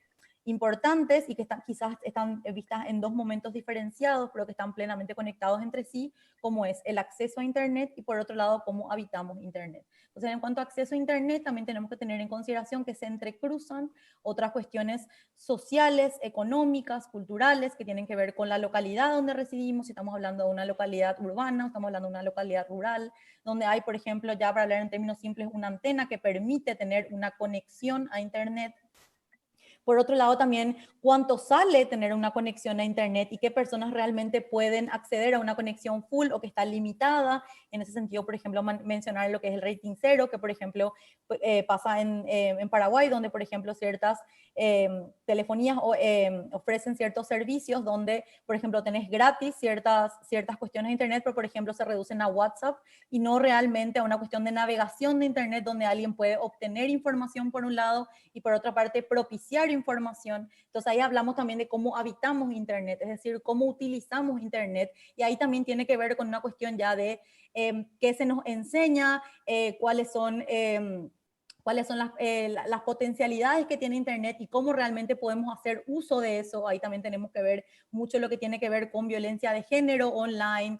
[SPEAKER 4] importantes y que quizás están vistas en dos momentos diferenciados, pero que están plenamente conectados entre sí, como es el acceso a Internet y por otro lado, cómo habitamos Internet. Entonces, en cuanto a acceso a Internet, también tenemos que tener en consideración que se entrecruzan otras cuestiones sociales, económicas, culturales, que tienen que ver con la localidad donde residimos, si estamos hablando de una localidad urbana, estamos hablando de una localidad rural, donde hay, por ejemplo, ya para hablar en términos simples, una antena que permite tener una conexión a Internet. Por otro lado, también cuánto sale tener una conexión a Internet y qué personas realmente pueden acceder a una conexión full o que está limitada. En ese sentido, por ejemplo, mencionar lo que es el rating cero, que por ejemplo pasa en Paraguay, donde por ejemplo ciertas telefonías ofrecen ciertos servicios donde, por ejemplo, tenés gratis ciertas cuestiones de Internet, pero por ejemplo se reducen a WhatsApp y no realmente a una cuestión de navegación de Internet donde alguien puede obtener información por un lado y por otra parte propiciar información. Entonces ahí hablamos también de cómo habitamos Internet, es decir, cómo utilizamos Internet, y ahí también tiene que ver con una cuestión ya de qué se nos enseña, cuáles son las potencialidades que tiene Internet y cómo realmente podemos hacer uso de eso. Ahí también tenemos que ver mucho lo que tiene que ver con violencia de género online.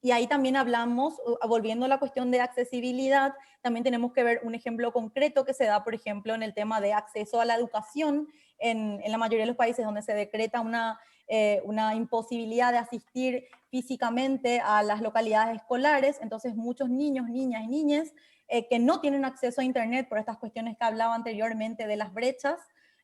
[SPEAKER 4] Y ahí también hablamos, volviendo a la cuestión de accesibilidad, también tenemos que ver un ejemplo concreto que se da, por ejemplo, en el tema de acceso a la educación en la mayoría de los países donde se decreta una imposibilidad de asistir físicamente a las localidades escolares. Entonces muchos niños, niñas y niñas que no tienen acceso a Internet por estas cuestiones que hablaba anteriormente de las brechas,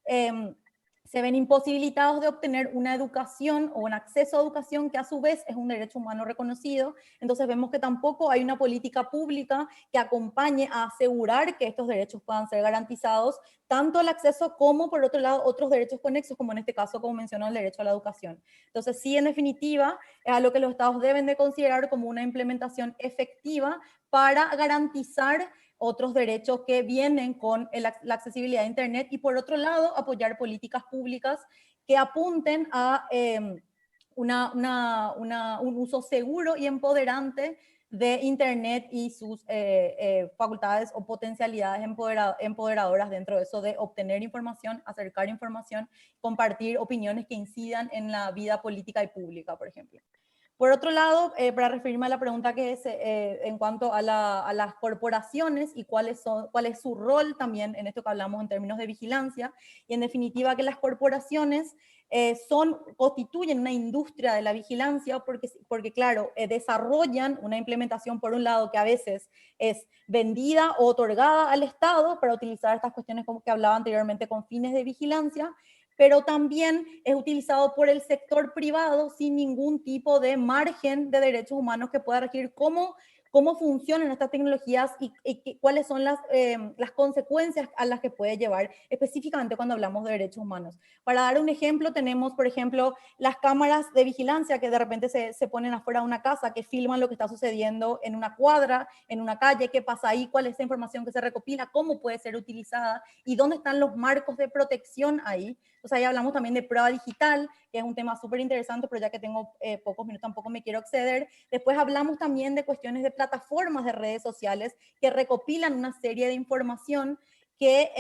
[SPEAKER 4] se ven imposibilitados de obtener una educación o un acceso a educación que a su vez es un derecho humano reconocido. Entonces vemos que tampoco hay una política pública que acompañe a asegurar que estos derechos puedan ser garantizados, tanto el acceso como, por otro lado, otros derechos conexos, como en este caso, como mencionó, el derecho a la educación. Entonces sí, en definitiva, es algo que los estados deben de considerar como una implementación efectiva para garantizar otros derechos que vienen con la accesibilidad a Internet y por otro lado apoyar políticas públicas que apunten a un uso seguro y empoderante de Internet y sus facultades o potencialidades empoderadoras dentro de eso de obtener información, acercar información, compartir opiniones que incidan en la vida política y pública, por ejemplo. Por otro lado, para referirme a la pregunta que es en cuanto a las corporaciones y cuál es su rol también en esto que hablamos en términos de vigilancia, y en definitiva que las corporaciones constituyen una industria de la vigilancia porque claro, desarrollan una implementación por un lado que a veces es vendida o otorgada al Estado para utilizar estas cuestiones como que hablaba anteriormente con fines de vigilancia, pero también es utilizado por el sector privado sin ningún tipo de margen de derechos humanos que pueda regir cómo cómo funcionan estas tecnologías y cuáles son las consecuencias a las que puede llevar, específicamente cuando hablamos de derechos humanos. Para dar un ejemplo, tenemos, por ejemplo, las cámaras de vigilancia que de repente se ponen afuera de una casa, que filman lo que está sucediendo en una cuadra, en una calle, qué pasa ahí, cuál es la información que se recopila, cómo puede ser utilizada y dónde están los marcos de protección ahí. O sea, ahí hablamos también de prueba digital, que es un tema súper interesante, pero ya que tengo pocos minutos tampoco me quiero exceder. Después hablamos también de cuestiones de plataformas de redes sociales que recopilan una serie de información que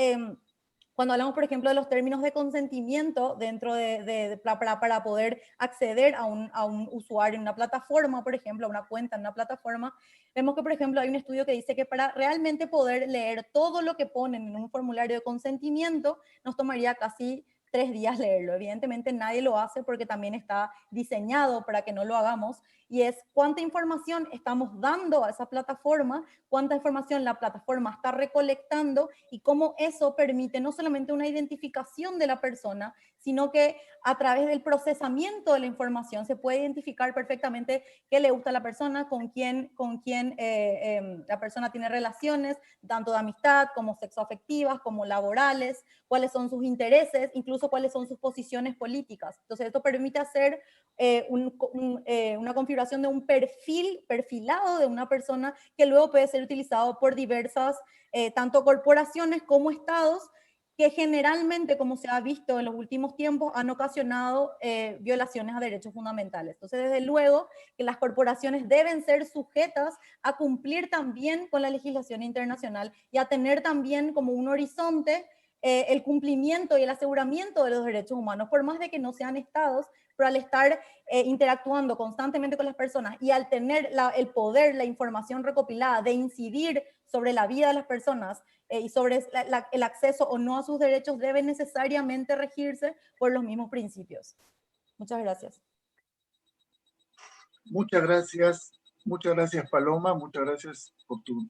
[SPEAKER 4] cuando hablamos, por ejemplo, de los términos de consentimiento dentro para poder acceder a un usuario en una plataforma, por ejemplo, a una cuenta en una plataforma, vemos que, por ejemplo, hay un estudio que dice que para realmente poder leer todo lo que ponen en un formulario de consentimiento, nos tomaría casi 3 días leerlo. Evidentemente nadie lo hace porque también está diseñado para que no lo hagamos, y es cuánta información estamos dando a esa plataforma, cuánta información la plataforma está recolectando y cómo eso permite no solamente una identificación de la persona, sino que a través del procesamiento de la información se puede identificar perfectamente qué le gusta a la persona, con quién la persona tiene relaciones, tanto de amistad como sexoafectivas, como laborales, cuáles son sus intereses, incluso cuáles son sus posiciones políticas. Entonces esto permite hacer una configuración de un perfilado de una persona que luego puede ser utilizado por diversas, tanto corporaciones como estados, que generalmente, como se ha visto en los últimos tiempos, han ocasionado violaciones a derechos fundamentales. Entonces, desde luego que las corporaciones deben ser sujetas a cumplir también con la legislación internacional y a tener también como un horizonte el cumplimiento y el aseguramiento de los derechos humanos, por más de que no sean estados, pero al estar interactuando constantemente con las personas y al tener el poder, la información recopilada de incidir sobre la vida de las personas y sobre el acceso o no a sus derechos, debe necesariamente regirse por los mismos principios. Muchas gracias.
[SPEAKER 1] Muchas gracias Paloma, muchas gracias por tus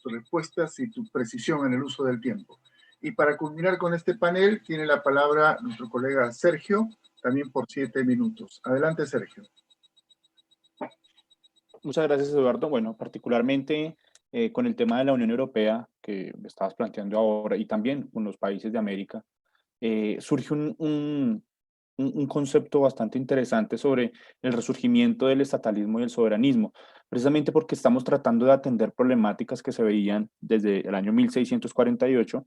[SPEAKER 1] respuestas y tu precisión en el uso del tiempo. Y para culminar con este panel, tiene la palabra nuestro colega Sergio, también por 7 minutos. Adelante, Sergio.
[SPEAKER 5] Muchas gracias, Eduardo. Bueno, particularmente con el tema de la Unión Europea, que estabas planteando ahora, y también con los países de América, surge un concepto bastante interesante sobre el resurgimiento del estatalismo y el soberanismo, precisamente porque estamos tratando de atender problemáticas que se veían desde el año 1648,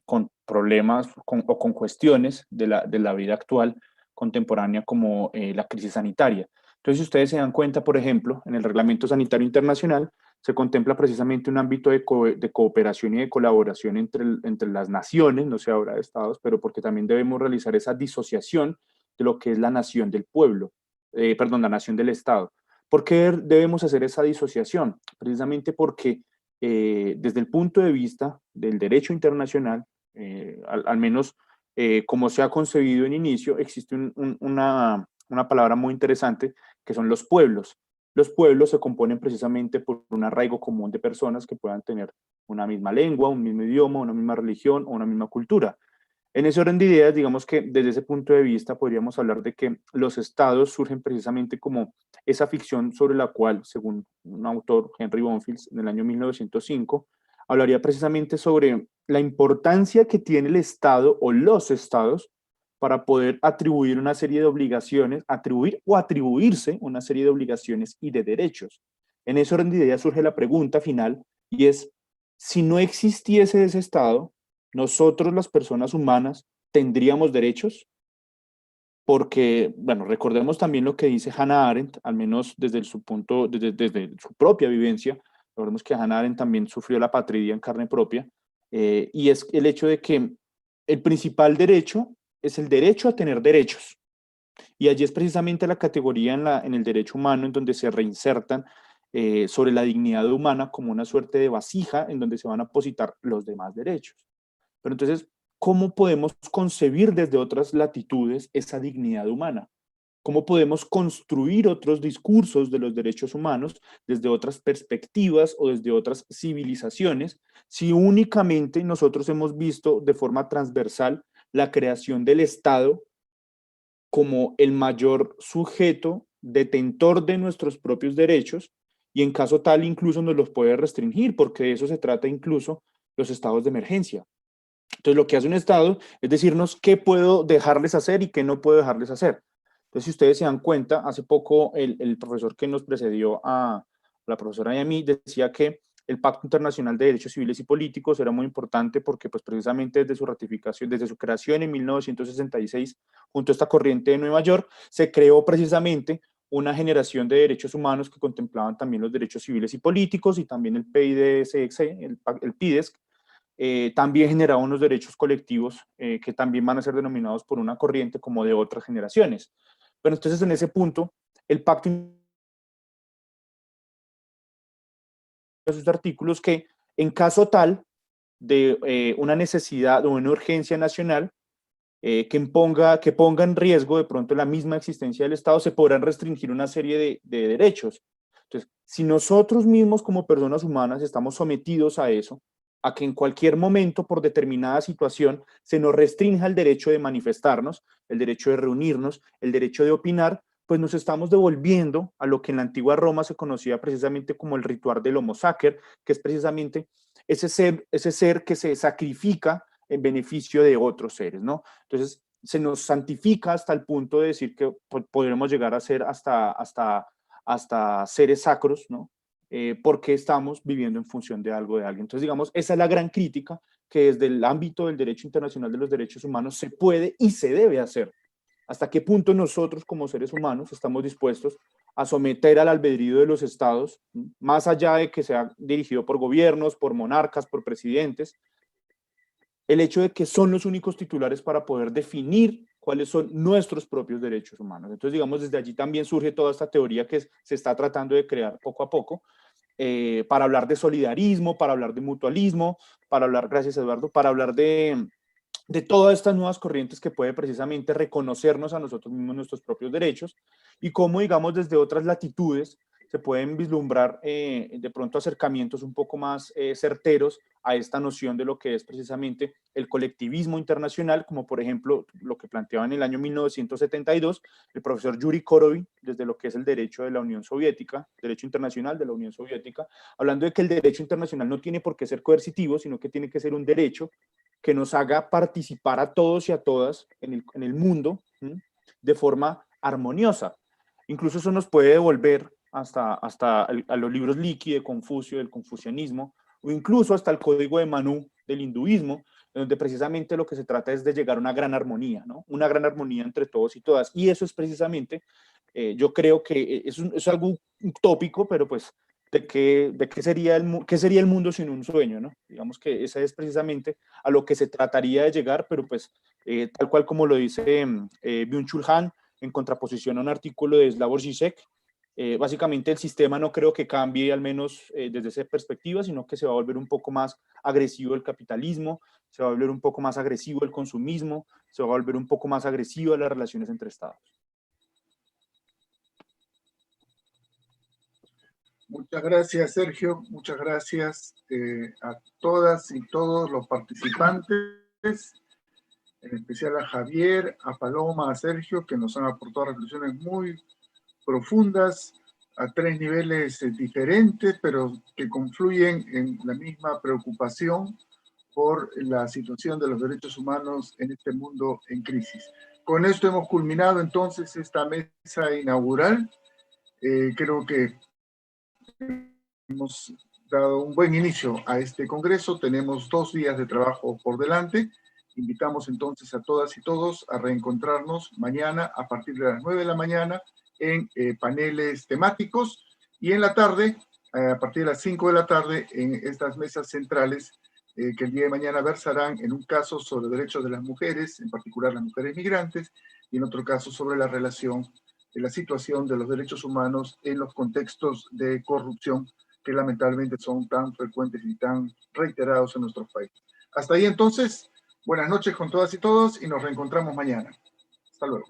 [SPEAKER 5] con problemas o con cuestiones de la vida actual contemporánea como la crisis sanitaria. Entonces, si ustedes se dan cuenta, por ejemplo, en el Reglamento Sanitario Internacional se contempla precisamente un ámbito de cooperación y de colaboración entre las naciones, no se habla de estados, pero porque también debemos realizar esa disociación de lo que es la nación del pueblo, la nación del Estado. ¿Por qué debemos hacer esa disociación? Precisamente porque desde el punto de vista del derecho internacional, al menos como se ha concebido en inicio, existe una palabra muy interesante que son los pueblos. Los pueblos se componen precisamente por un arraigo común de personas que puedan tener una misma lengua, un mismo idioma, una misma religión o una misma cultura. En ese orden de ideas, digamos que desde ese punto de vista podríamos hablar de que los estados surgen precisamente como esa ficción sobre la cual, según un autor, Henry Bonfield, en el año 1905, hablaría precisamente sobre la importancia que tiene el Estado o los estados para poder atribuir una serie de obligaciones, atribuir o atribuirse una serie de obligaciones y de derechos. En ese orden de ideas surge la pregunta final y es, si no existiese ese Estado, nosotros las personas humanas tendríamos derechos, porque, bueno, recordemos también lo que dice Hannah Arendt, al menos desde su su propia vivencia. Recordemos que Hannah Arendt también sufrió la patria en carne propia, y es el hecho de que el principal derecho es el derecho a tener derechos. Y allí es precisamente la categoría en el derecho humano en donde se reinsertan sobre la dignidad humana como una suerte de vasija en donde se van a depositar los demás derechos. Pero entonces, ¿cómo podemos concebir desde otras latitudes esa dignidad humana? ¿Cómo podemos construir otros discursos de los derechos humanos desde otras perspectivas o desde otras civilizaciones si únicamente nosotros hemos visto de forma transversal la creación del Estado como el mayor sujeto detentor de nuestros propios derechos y en caso tal incluso nos los puede restringir, porque de eso se trata incluso los estados de emergencia. Entonces lo que hace un estado es decirnos qué puedo dejarles hacer y qué no puedo dejarles hacer. Entonces si ustedes se dan cuenta, hace poco el profesor que nos precedió a la profesora y a mí decía que el Pacto Internacional de Derechos Civiles y Políticos era muy importante porque pues precisamente desde su ratificación, desde su creación en 1966, junto a esta corriente de Nueva York, se creó precisamente una generación de derechos humanos que contemplaban también los derechos civiles y políticos, y también el PIDSX, el PIDESC, también generaba unos derechos colectivos que también van a ser denominados por una corriente como de otras generaciones. Bueno, entonces en ese punto, el pacto esos artículos que en caso tal de una necesidad o una urgencia nacional que ponga en riesgo de pronto la misma existencia del Estado, se podrán restringir una serie de derechos. Entonces, si nosotros mismos como personas humanas estamos sometidos a eso, a que en cualquier momento por determinada situación se nos restrinja el derecho de manifestarnos, el derecho de reunirnos, el derecho de opinar, pues nos estamos devolviendo a lo que en la antigua Roma se conocía precisamente como el ritual del homo sacer, que es precisamente ese ser que se sacrifica en beneficio de otros seres, ¿no? Entonces, se nos santifica hasta el punto de decir que podremos llegar a ser hasta seres sacros, ¿no? Porque estamos viviendo en función de algo de alguien. Entonces, digamos, esa es la gran crítica que desde el ámbito del derecho internacional de los derechos humanos se puede y se debe hacer. ¿Hasta qué punto nosotros como seres humanos estamos dispuestos a someter al albedrío de los estados, más allá de que sea dirigido por gobiernos, por monarcas, por presidentes, el hecho de que son los únicos titulares para poder definir cuáles son nuestros propios derechos humanos? Entonces, digamos, desde allí también surge toda esta teoría que se está tratando de crear poco a poco, para hablar de solidarismo, para hablar de mutualismo, para hablar, gracias Eduardo, para hablar de todas estas nuevas corrientes que puede precisamente reconocernos a nosotros mismos nuestros propios derechos, y cómo, digamos, desde otras latitudes se pueden vislumbrar de pronto acercamientos un poco más certeros a esta noción de lo que es precisamente el colectivismo internacional, como por ejemplo lo que planteaba en el año 1972 el profesor Yuri Korovin, desde lo que es el derecho de la Unión Soviética, derecho internacional de la Unión Soviética, hablando de que el derecho internacional no tiene por qué ser coercitivo, sino que tiene que ser un derecho que nos haga participar a todos y a todas en el mundo, ¿sí?, de forma armoniosa. Incluso eso nos puede devolver hasta a los libros Likhi de Confucio, del confucianismo, o incluso hasta el código de Manu del hinduismo, donde precisamente lo que se trata es de llegar a una gran armonía, ¿no? Una gran armonía entre todos y todas. Y eso es precisamente, yo creo que es algo utópico, pero pues, ¿qué sería el mundo sin un sueño, ¿no? Digamos que esa es precisamente a lo que se trataría de llegar, pero pues, tal cual como lo dice Byung-Chul Han, en contraposición a un artículo de Slavoj Žižek, básicamente el sistema no creo que cambie, al menos desde esa perspectiva, sino que se va a volver un poco más agresivo el capitalismo, se va a volver un poco más agresivo el consumismo, se va a volver un poco más agresivo las relaciones entre estados.
[SPEAKER 1] Muchas gracias, Sergio. Muchas gracias a todas y todos los participantes, en especial a Javier, a Paloma, a Sergio, que nos han aportado reflexiones muy profundas a tres niveles diferentes, pero que confluyen en la misma preocupación por la situación de los derechos humanos en este mundo en crisis. Con esto hemos culminado entonces esta mesa inaugural. Creo que hemos dado un buen inicio a este congreso. Tenemos 2 días de trabajo por delante. Invitamos entonces a todas y todos a reencontrarnos mañana a partir de las 9 de la mañana en paneles temáticos, y en la tarde, a partir de las 5 de la tarde, en estas mesas centrales que el día de mañana versarán en un caso sobre derechos de las mujeres, en particular las mujeres migrantes, y en otro caso sobre la relación de la situación de los derechos humanos en los contextos de corrupción que lamentablemente son tan frecuentes y tan reiterados en nuestros países. Hasta ahí entonces, buenas noches con todas y todos y nos reencontramos mañana. Hasta luego.